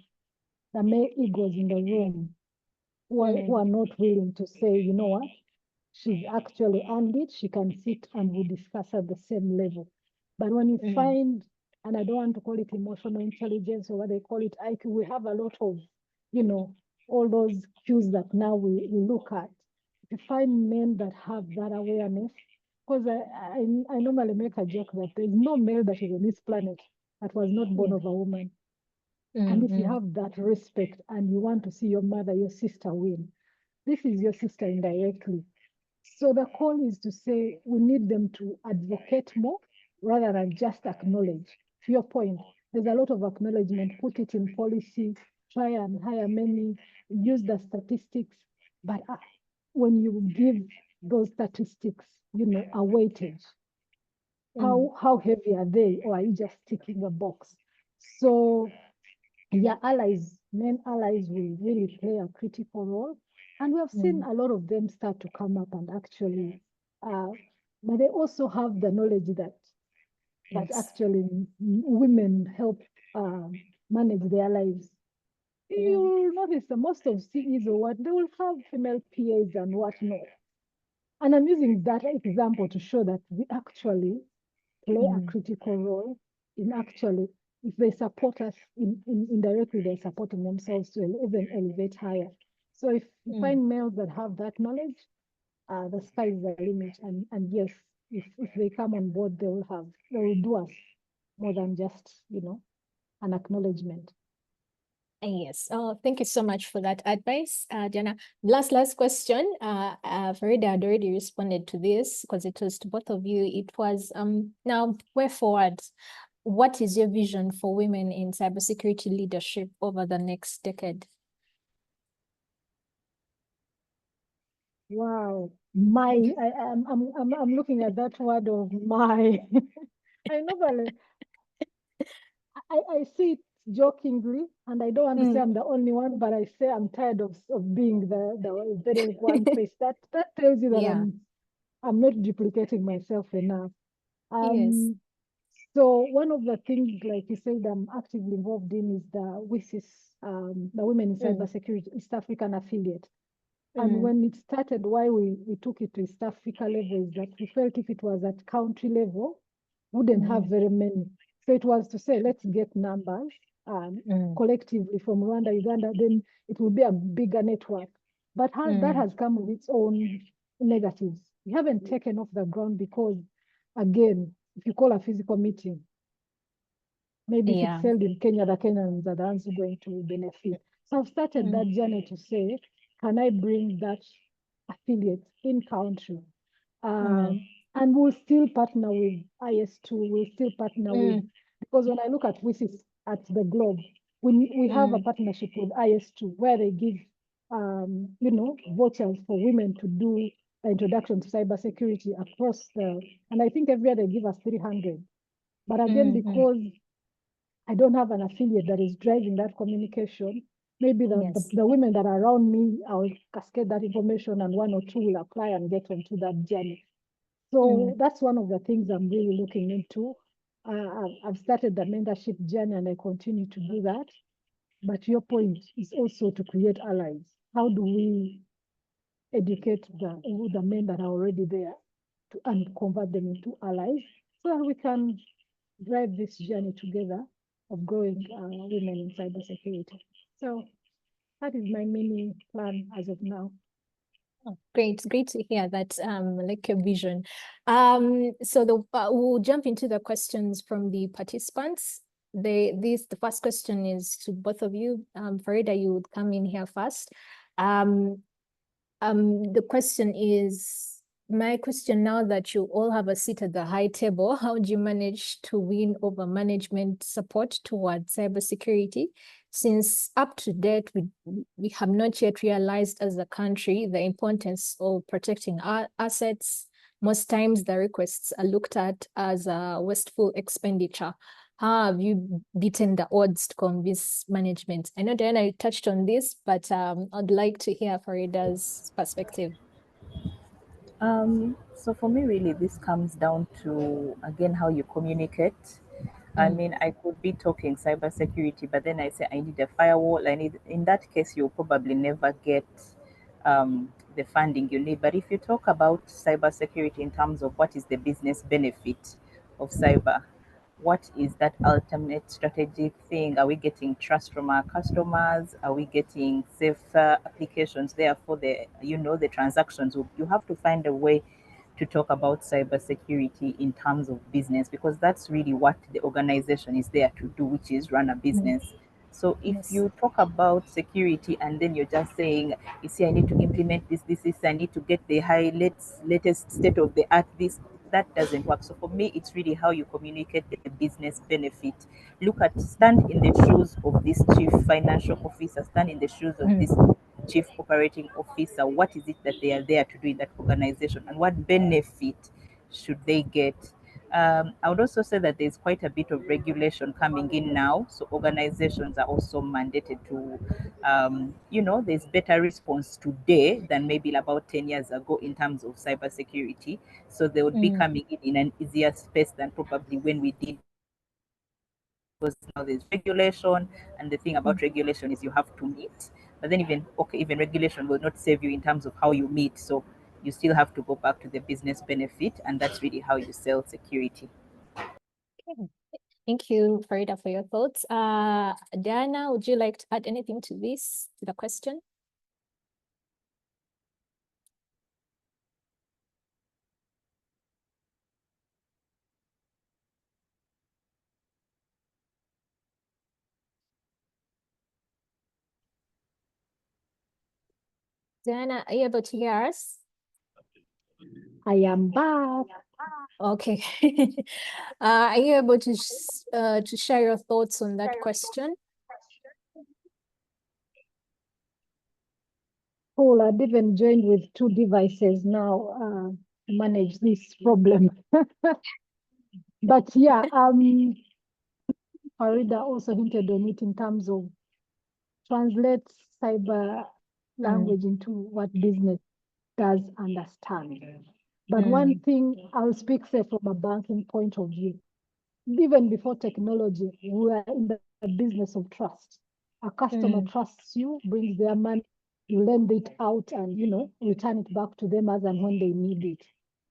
Speaker 2: the male egos in the room who are not willing to say, you know what, she's actually earned it, she can sit and we discuss at the same level. But when you find, and I don't want to call it emotional intelligence or what they call it IQ, we have a lot of, all those cues that now we look at. If you find men that have that awareness, because I normally make a joke that there's no male that is on this planet that was not born of a woman. And if you have that respect and you want to see your mother, your sister win, this is your sister indirectly. So the call is to say we need them to advocate more rather than just acknowledge. To your point, there's a lot of acknowledgement, put it in policy, try and hire many, use the statistics. But when you give those statistics, a weightage, how heavy are they, or are you just ticking a box? So yeah, allies, men allies will really play a critical role. And we have seen a lot of them start to come up and actually, but they also have the knowledge that actually women help manage their lives. You'll notice that most of CEs or what, they will have female PAs and whatnot. And I'm using that example to show that we actually play a critical role in actually, if they support us indirectly, they're supporting themselves to even elevate higher. So if you find males that have that knowledge, the sky is the limit. And yes, if they come on board, they will do us more than just, an acknowledgement.
Speaker 1: Yes. Oh, thank you so much for that advice, Diana. Last question. Farida had already responded to this because it was to both of you. It was now way forward. What is your vision for women in cybersecurity leadership over the next decade?
Speaker 2: Wow, I'm looking at that word of my. I normally I see it jokingly, and I don't want to say I'm the only one, but I say I'm tired of being the very one face. That tells you that I'm not duplicating myself enough.
Speaker 1: Yes.
Speaker 2: So one of the things, like you said, I'm actively involved in is the WISIS, the Women in Cybersecurity East African affiliate. And when it started, why we took it to East Africa level is that we felt if it was at country level, wouldn't have very many. So it was to say, let's get numbers collectively from Rwanda, Uganda, then it will be a bigger network. But that has come with its own negatives. We haven't taken off the ground because, again, if you call a physical meeting, maybe if it's held in Kenya, the Kenyans are the ones who are going to benefit. So I've started that journey to say, can I bring that affiliate in country? And we'll still partner with IS2, we'll still partner with, because when I look at WISIS at the globe, we have a partnership with IS2 where they give, vouchers for women to do the introduction to cybersecurity across and I think every year they give us 300. But again, because I don't have an affiliate that is driving that communication, maybe the women that are around me, I'll cascade that information and one or two will apply and get onto that journey. So that's one of the things I'm really looking into. I've started the mentorship journey and I continue to do that. But your point is also to create allies. How do we educate the men that are already there and convert them into allies so we can drive this journey together of growing women in cybersecurity. So that is my mini plan as of now.
Speaker 1: Oh, great to hear that, like a vision. So we'll jump into the questions from the participants. The first question is to both of you. Farida, you would come in here first. The question is, my question now that you all have a seat at the high table, how do you manage to win over management support towards cybersecurity? Since up to date, we have not yet realized as a country the importance of protecting our assets. Most times the requests are looked at as a wasteful expenditure. How have you beaten the odds to convince management? I know Diana touched on this, but I'd like to hear Farida's perspective.
Speaker 3: So for me, really, this comes down to, again, how you communicate. I mean, I could be talking cybersecurity, but then I say I need a firewall. In that case, you'll probably never get the funding you need. But if you talk about cybersecurity in terms of what is the business benefit of cyber, what is that ultimate strategic thing? Are we getting trust from our customers? Are we getting safer applications there for the transactions? You have to find a way to talk about cybersecurity in terms of business, because that's really what the organization is there to do, which is run a business. So if
Speaker 1: Yes.
Speaker 3: you talk about security and then you're just saying, you see, I need to implement this, I need to get the latest state of the art, that doesn't work. So for me, it's really how you communicate the business benefit. Stand in the shoes of this chief financial officer, stand in the shoes of this chief operating officer. What is it that they are there to do in that organization, and what benefit should they get? I would also say that there's quite a bit of regulation coming in now. So organizations are also mandated to, there's better response today than maybe about 10 years ago in terms of cybersecurity. So they would be coming in an easier space than probably when we did, because now there's regulation, and the thing about regulation is you have to meet. But then even regulation will not save you in terms of how you meet. So you still have to go back to the business benefit, and that's really how you sell security.
Speaker 1: Okay. Thank you, Farida, for your thoughts. Diana, would you like to add anything to the question? Diana, are you able to hear us?
Speaker 2: I am back.
Speaker 1: Okay. Are you able to share your thoughts on that question?
Speaker 2: Cool. I've even joined with 2 devices now to manage this problem. But yeah, Farida also hinted on it in terms of translate cyber language into what business does understand. But one thing I'll speak, say, from a banking point of view, even before technology, we are in the business of trust. A customer trusts you, brings their money, you lend it out and, return it back to them as and when they need it.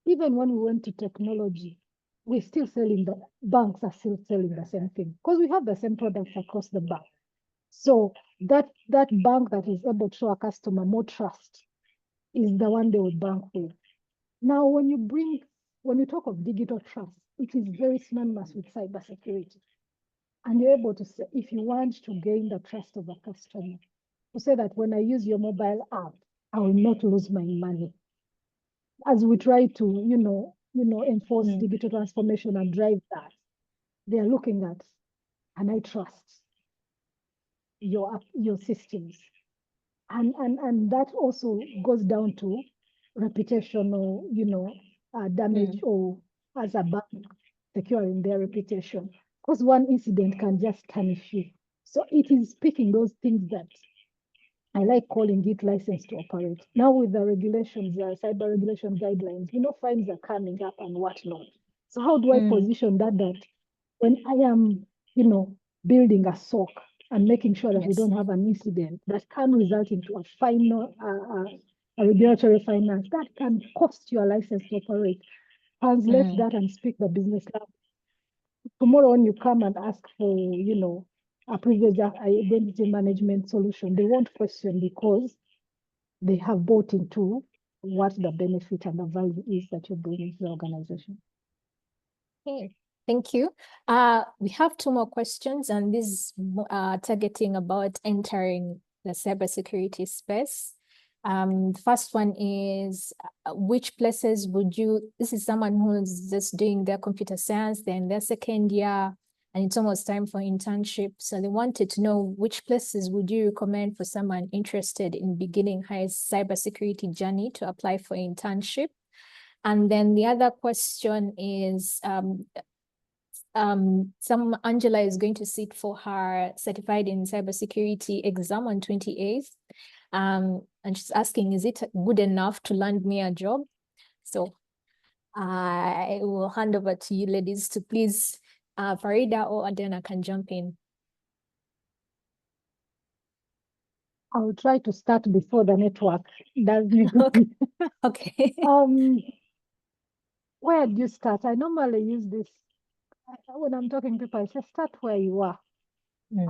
Speaker 2: Even when we went to technology, we're still selling banks are still selling the same thing because we have the same products across the bank. So that bank that is able to show a customer more trust is the one they will bank with. Now, when you talk of digital trust, it is very synonymous with cybersecurity. And you're able to say, if you want to gain the trust of a customer, to say that when I use your mobile app, I will not lose my money. As we try to, enforce digital transformation and drive that, they are looking at, and I trust your systems. And that also goes down to reputational, damage or as a bank securing their reputation. Because one incident can just tarnish you. So it is picking those things that I like calling it license to operate. Now with the regulations, cyber regulation guidelines, fines are coming up and whatnot. So how do I position that when I am, building a SOC and making sure that we don't have an incident that can result into a final, a regulatory finance that can cost you a license to operate? translate that and speak the business language. Tomorrow when you come and ask for, you know, a privileged identity management solution, they won't question because they have bought into what the benefit and the value is that you're bringing to the organization.
Speaker 1: Okay, thank you. We have two more questions, and this is targeting about entering the cybersecurity space. The first one is, which places would you, this is someone who's just doing their computer science, they're in their second year, and it's almost time for internship. So they wanted to know which places would you recommend for someone interested in beginning his cybersecurity journey to apply for internship? And then the other question is, Angela is going to sit for her certified in cybersecurity exam on 28th. And she's asking, is it good enough to land me a job? So I will hand over to you ladies to please, Farida or Adena can jump in.
Speaker 2: I'll try to start before the network does me.
Speaker 1: Okay.
Speaker 2: Where do you start? I normally use this when I'm talking to people. I say start where you are.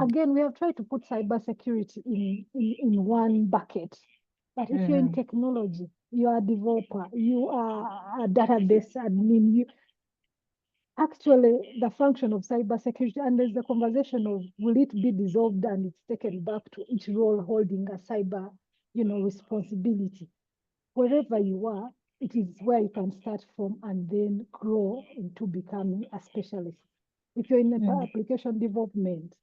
Speaker 2: Again, we have tried to put cybersecurity in one bucket. But if you're in technology, you are a developer, you are a database admin, actually the function of cybersecurity, and there's the conversation of will it be dissolved and it's taken back to each role holding a cyber, you know, responsibility. Wherever you are, it is where you can start from and then grow into becoming a specialist. If you're in application development,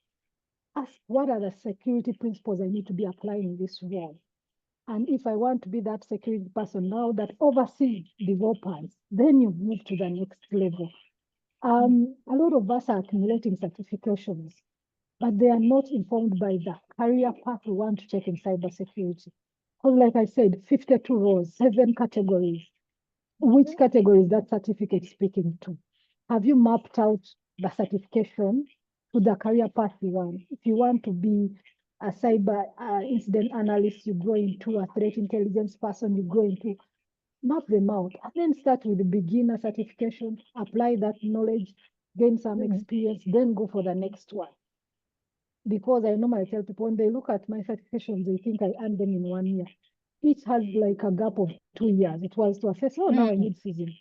Speaker 2: ask what are the security principles I need to be applying in this role. And if I want to be that security person now that oversees developers, then you move to the next level. A lot of us are accumulating certifications, but they are not informed by the career path we want to take in cybersecurity. Because like I said, 52 roles, 7 categories. Which category is that certificate speaking to? Have you mapped out the certification to the career path you want? If you want to be a cyber incident analyst, you go into a threat intelligence person, you go into, map them out, and then start with the beginner certification, apply that knowledge, gain some experience, then go for the next one. Because I normally tell people when they look at my certifications, they think I earned them in 1 year. Each has like a gap of 2 years. It was to assess, oh, now I need CISM.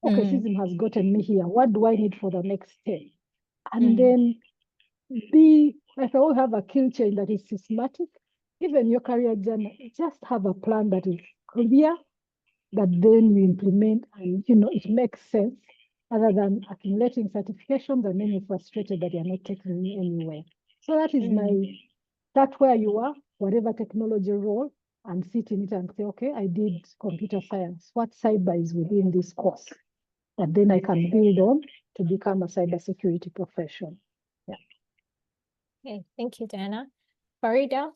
Speaker 2: Okay, CISM has gotten me here. What do I need for the next 10? And then be, like I will have a kill chain that is systematic. Even your career journey, just have a plan that is clear, that then you implement and, you know, it makes sense other than accumulating certifications and then you're frustrated that you're not taking you anywhere. So that is my, start where you are, whatever technology role, and sit in it and say, okay, I did computer science. What cyber is within this course? And then I can build on to become a cybersecurity professional. Yeah.
Speaker 1: Okay, thank you, Diana. Farida,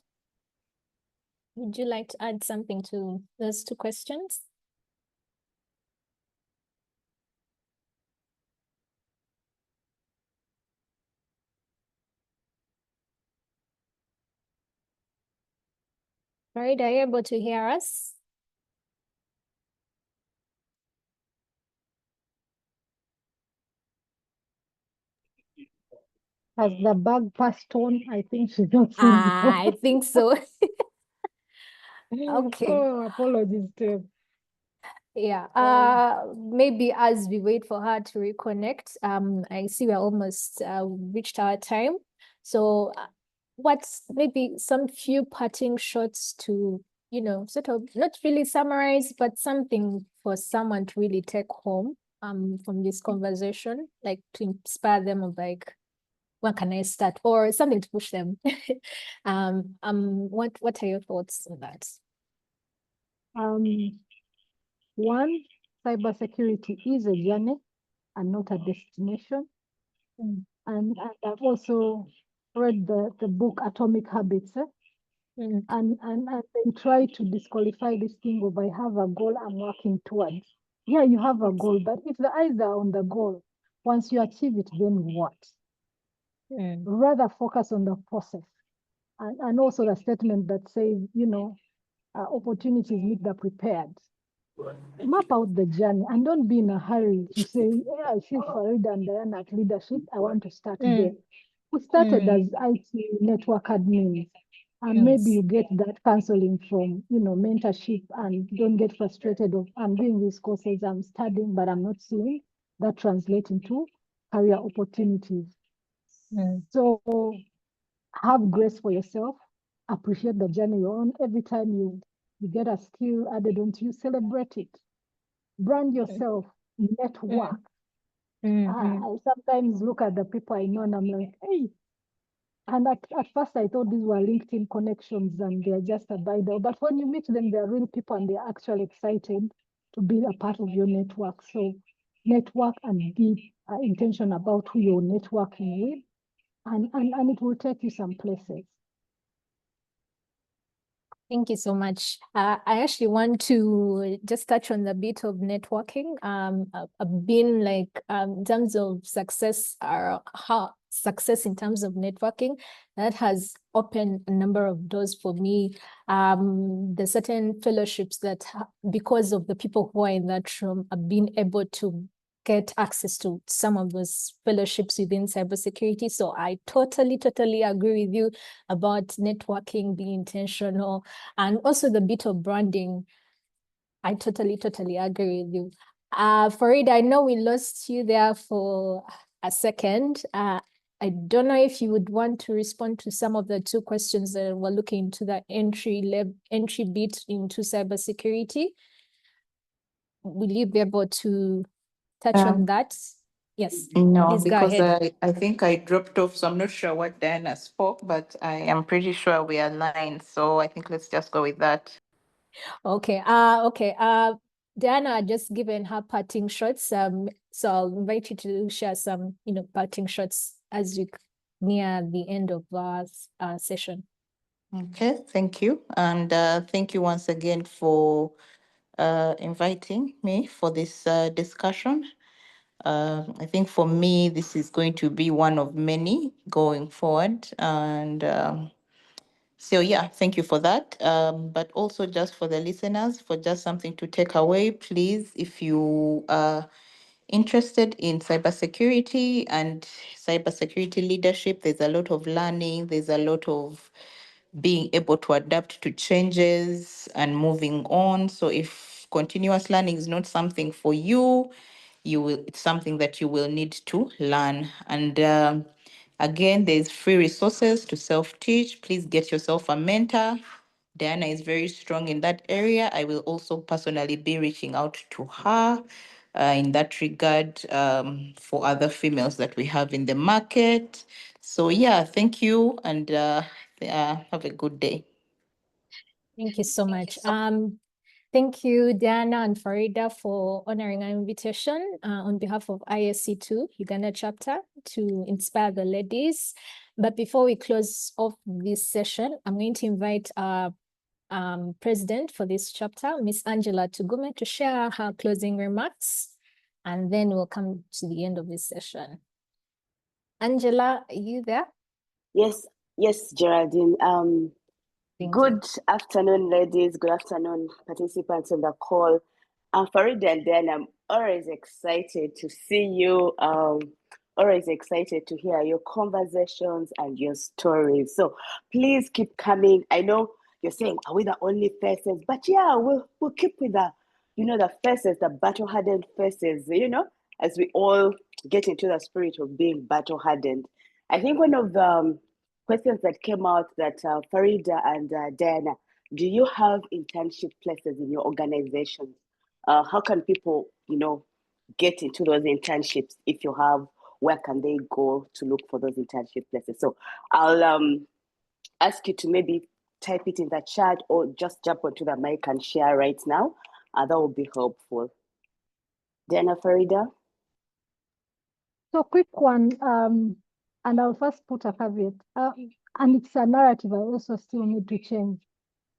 Speaker 1: would you like to add something to those two questions? Farida, are you able to hear us?
Speaker 2: Has the bug passed on? I think she's not seeing
Speaker 1: I think so. Okay.
Speaker 2: Oh, apologies to
Speaker 1: Yeah, maybe as we wait for her to reconnect, I see we're almost reached our time. So what's maybe some few parting shots to, you know, sort of not really summarize, but something for someone to really take home from this conversation, like to inspire them of like, when can I start? Or something to push them. What are your thoughts on that?
Speaker 2: One, cybersecurity is a journey and not a destination. And I've also read the book Atomic Habits. And they try to disqualify this thing of I have a goal I'm working towards. Yeah, you have a goal, but if the eyes are on the goal, once you achieve it, then what? Rather focus on the process. And also the statement that says, you know, opportunities meet the prepared. map out the journey and don't be in a hurry to say, yeah, I feel Farida and Diana at leadership. I want to start there. We started as IT network admins. And maybe you get that counseling from, mentorship, and don't get frustrated of, I'm doing these courses, I'm studying, but I'm not seeing that translate into career opportunities. So have grace for yourself, appreciate the journey you're on. Every time you get a skill added onto you, celebrate it. Brand yourself, network. I sometimes look at the people I know and I'm like, hey, and at first I thought these were LinkedIn connections and they're just a bidle. But when you meet them, they're real people and they're actually excited to be a part of your network. So network and be intentional about who you're networking with, and it will take you some places.
Speaker 1: Thank you so much. I actually want to just touch on the bit of networking. I've been like, in terms of success, how success in terms of networking, that has opened a number of doors for me. There's certain fellowships that, because of the people who are in that room, I've been able to get access to some of those fellowships within cybersecurity. So I totally agree with you about networking, being intentional, and also the bit of branding. I totally agree with you. Farid, I know we lost you there for a second. I don't know if you would want to respond to some of the two questions that were looking into the entry bit into cybersecurity. Will you be able to touch on that? Yes.
Speaker 4: No,
Speaker 1: Please go
Speaker 4: because
Speaker 1: ahead.
Speaker 4: I think I dropped off, so I'm not sure what Diana spoke, but I am pretty sure we are aligned. So I think let's just go with that.
Speaker 1: Okay. Diana just given her parting shots. So I'll invite you to share some, parting shots as we near the end of our session.
Speaker 4: Okay, thank you. And thank you once again for inviting me for this discussion. I think for me, this is going to be one of many going forward. And so, yeah, thank you for that. But also just for the listeners, for just something to take away, please, if you are interested in cybersecurity and cybersecurity leadership, there's a lot of learning, there's a lot of being able to adapt to changes and moving on. So if continuous learning is not something for you, it's something that you will need to learn. And again, there's free resources to self-teach. Please get yourself a mentor. Diana is very strong in that area. I will also personally be reaching out to her in that regard for other females that we have in the market. So yeah, thank you, and have a good day.
Speaker 1: Thank you so much. Thank you, Diana and Farida, for honoring our invitation on behalf of ISC2 Uganda chapter to inspire the ladies. But before we close off this session, I'm going to invite our president for this chapter, Miss Angela Tugume, to share her closing remarks, and then we'll come to the end of this session. Angela, are you there?
Speaker 5: Yes, Geraldine. Good
Speaker 1: you.
Speaker 5: afternoon, ladies. Good afternoon, participants on the call. Farida and Dan, I'm always excited to see you. Always excited to hear your conversations and your stories. So please keep coming. I know you're saying, are we the only faces? But yeah, we'll keep with the faces, the battle-hardened faces, as we all get into the spirit of being battle-hardened. I think one of the questions that came out that Farida and Diana, do you have internship places in your organization? How can people, get into those internships? If you have, where can they go to look for those internship places? So I'll ask you to maybe type it in the chat or just jump onto the mic and share right now. That will be helpful. Diana, Farida?
Speaker 2: So quick one, and I'll first put a caveat, and it's a narrative I also still need to change.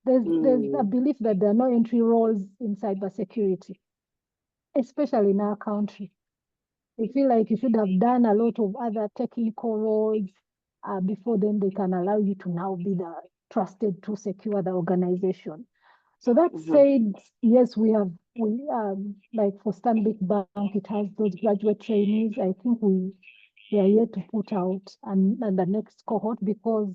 Speaker 2: There's a belief that there are no entry roles in cybersecurity, especially in our country. I feel like you should have done a lot of other technical roles before then they can allow you to now be the trusted to secure the organization. So that said, yes, we have we like for Stanbic Bank, it has those graduate trainees. I think we are yet to put out and the next cohort, because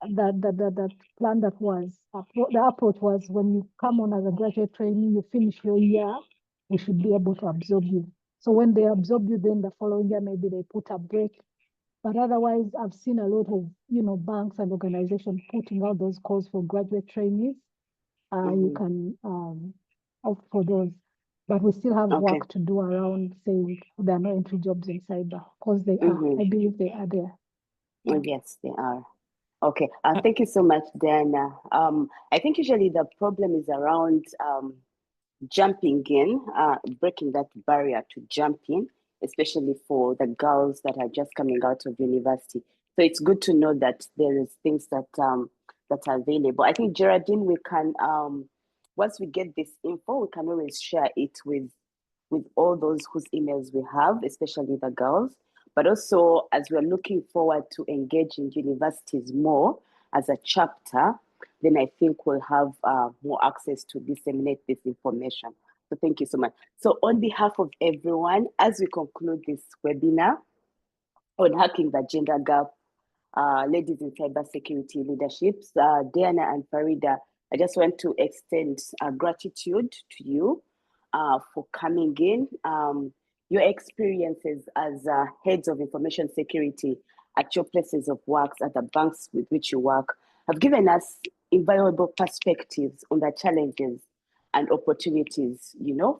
Speaker 2: that plan that was the approach was, when you come on as a graduate trainee, you finish your year, we should be able to absorb you. So when they absorb you, then the following year maybe they put a break. But otherwise, I've seen a lot of banks and organizations putting out those calls for graduate trainees. You can opt for those. But we still have work to do around saying there are no entry jobs in cyber, because they are. I believe they are there.
Speaker 5: Yes, they are. Okay, thank you so much, Diana. I think usually the problem is around jumping in, breaking that barrier to jump in, especially for the girls that are just coming out of university. So it's good to know that there is things that that are available. I think, Geraldine, we can once we get this info, we can always share it with all those whose emails we have, especially the girls. But also, as we're looking forward to engage in universities more as a chapter, then I think we'll have more access to disseminate this information. So thank you so much. So on behalf of everyone, as we conclude this webinar on hacking the gender gap, ladies in cybersecurity leaderships, Diana and Farida, I just want to extend gratitude to you for coming in. Your experiences as heads of information security at your places of work, at the banks with which you work, have given us invaluable perspectives on the challenges and opportunities,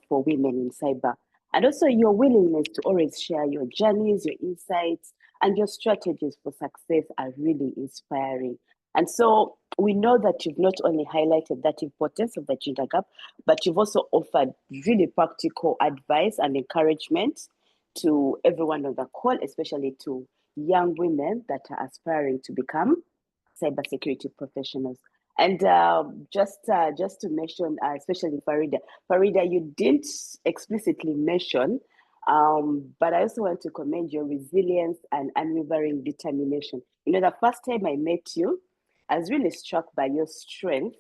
Speaker 5: for women in cyber. And also your willingness to always share your journeys, your insights, and your strategies for success are really inspiring. And so we know that you've not only highlighted that importance of the gender gap, but you've also offered really practical advice and encouragement to everyone on the call, especially to young women that are aspiring to become cybersecurity professionals. And just to mention, especially Farida, you didn't explicitly mention, but I also want to commend your resilience and unwavering determination. The first time I met you, I was really struck by your strength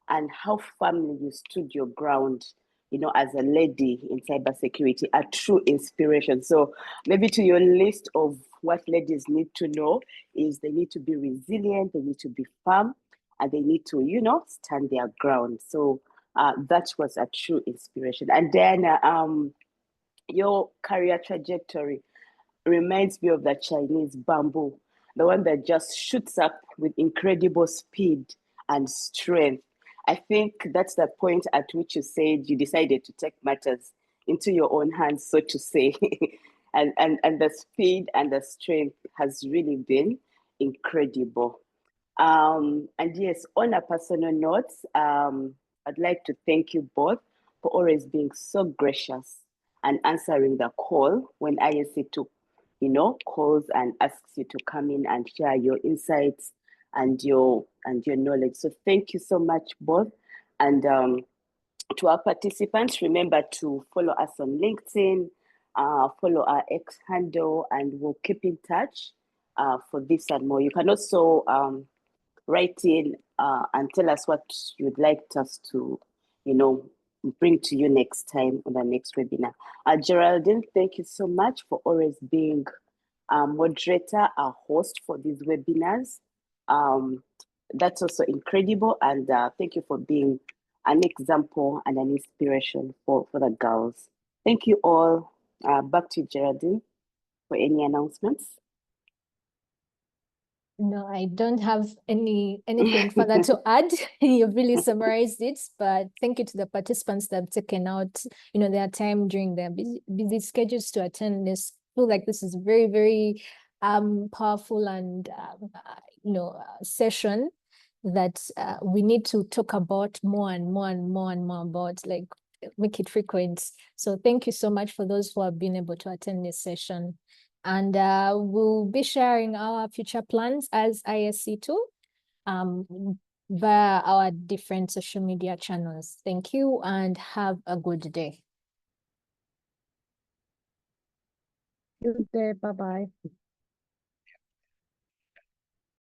Speaker 5: and how firmly you stood your ground, as a lady in cybersecurity, a true inspiration. So maybe to your list of what ladies need to know is they need to be resilient, they need to be firm, and they need to, stand their ground. So that was a true inspiration. And then your career trajectory reminds me of the Chinese bamboo, the one that just shoots up with incredible speed and strength. I think that's the point at which you said you decided to take matters into your own hands, so to say. and the speed and the strength has really been incredible. And yes, on a personal note, I'd like to thank you both for always being so gracious and answering the call when ISC took calls and asks you to come in and share your insights and your knowledge. So thank you so much, both. And to our participants, remember to follow us on LinkedIn, follow our X handle, and we'll keep in touch for this and more. You can also write in and tell us what you'd like us to, bring to you next time on the next webinar. Geraldine, thank you so much for always being a moderator, a host for these webinars. That's also incredible. And thank you for being an example and an inspiration for the girls. Thank you all. Back to Geraldine for any announcements.
Speaker 1: No, I don't have anything further to add. You've really summarized it, but thank you to the participants that have taken out, their time during their busy schedules to attend this. I feel like this is very, very powerful and session that we need to talk about more and more and more and more about, like, make it frequent. So thank you so much for those who have been able to attend this session. And we'll be sharing our future plans as ISC too via our different social media channels. Thank you and have a good day.
Speaker 2: Good day. Bye-bye.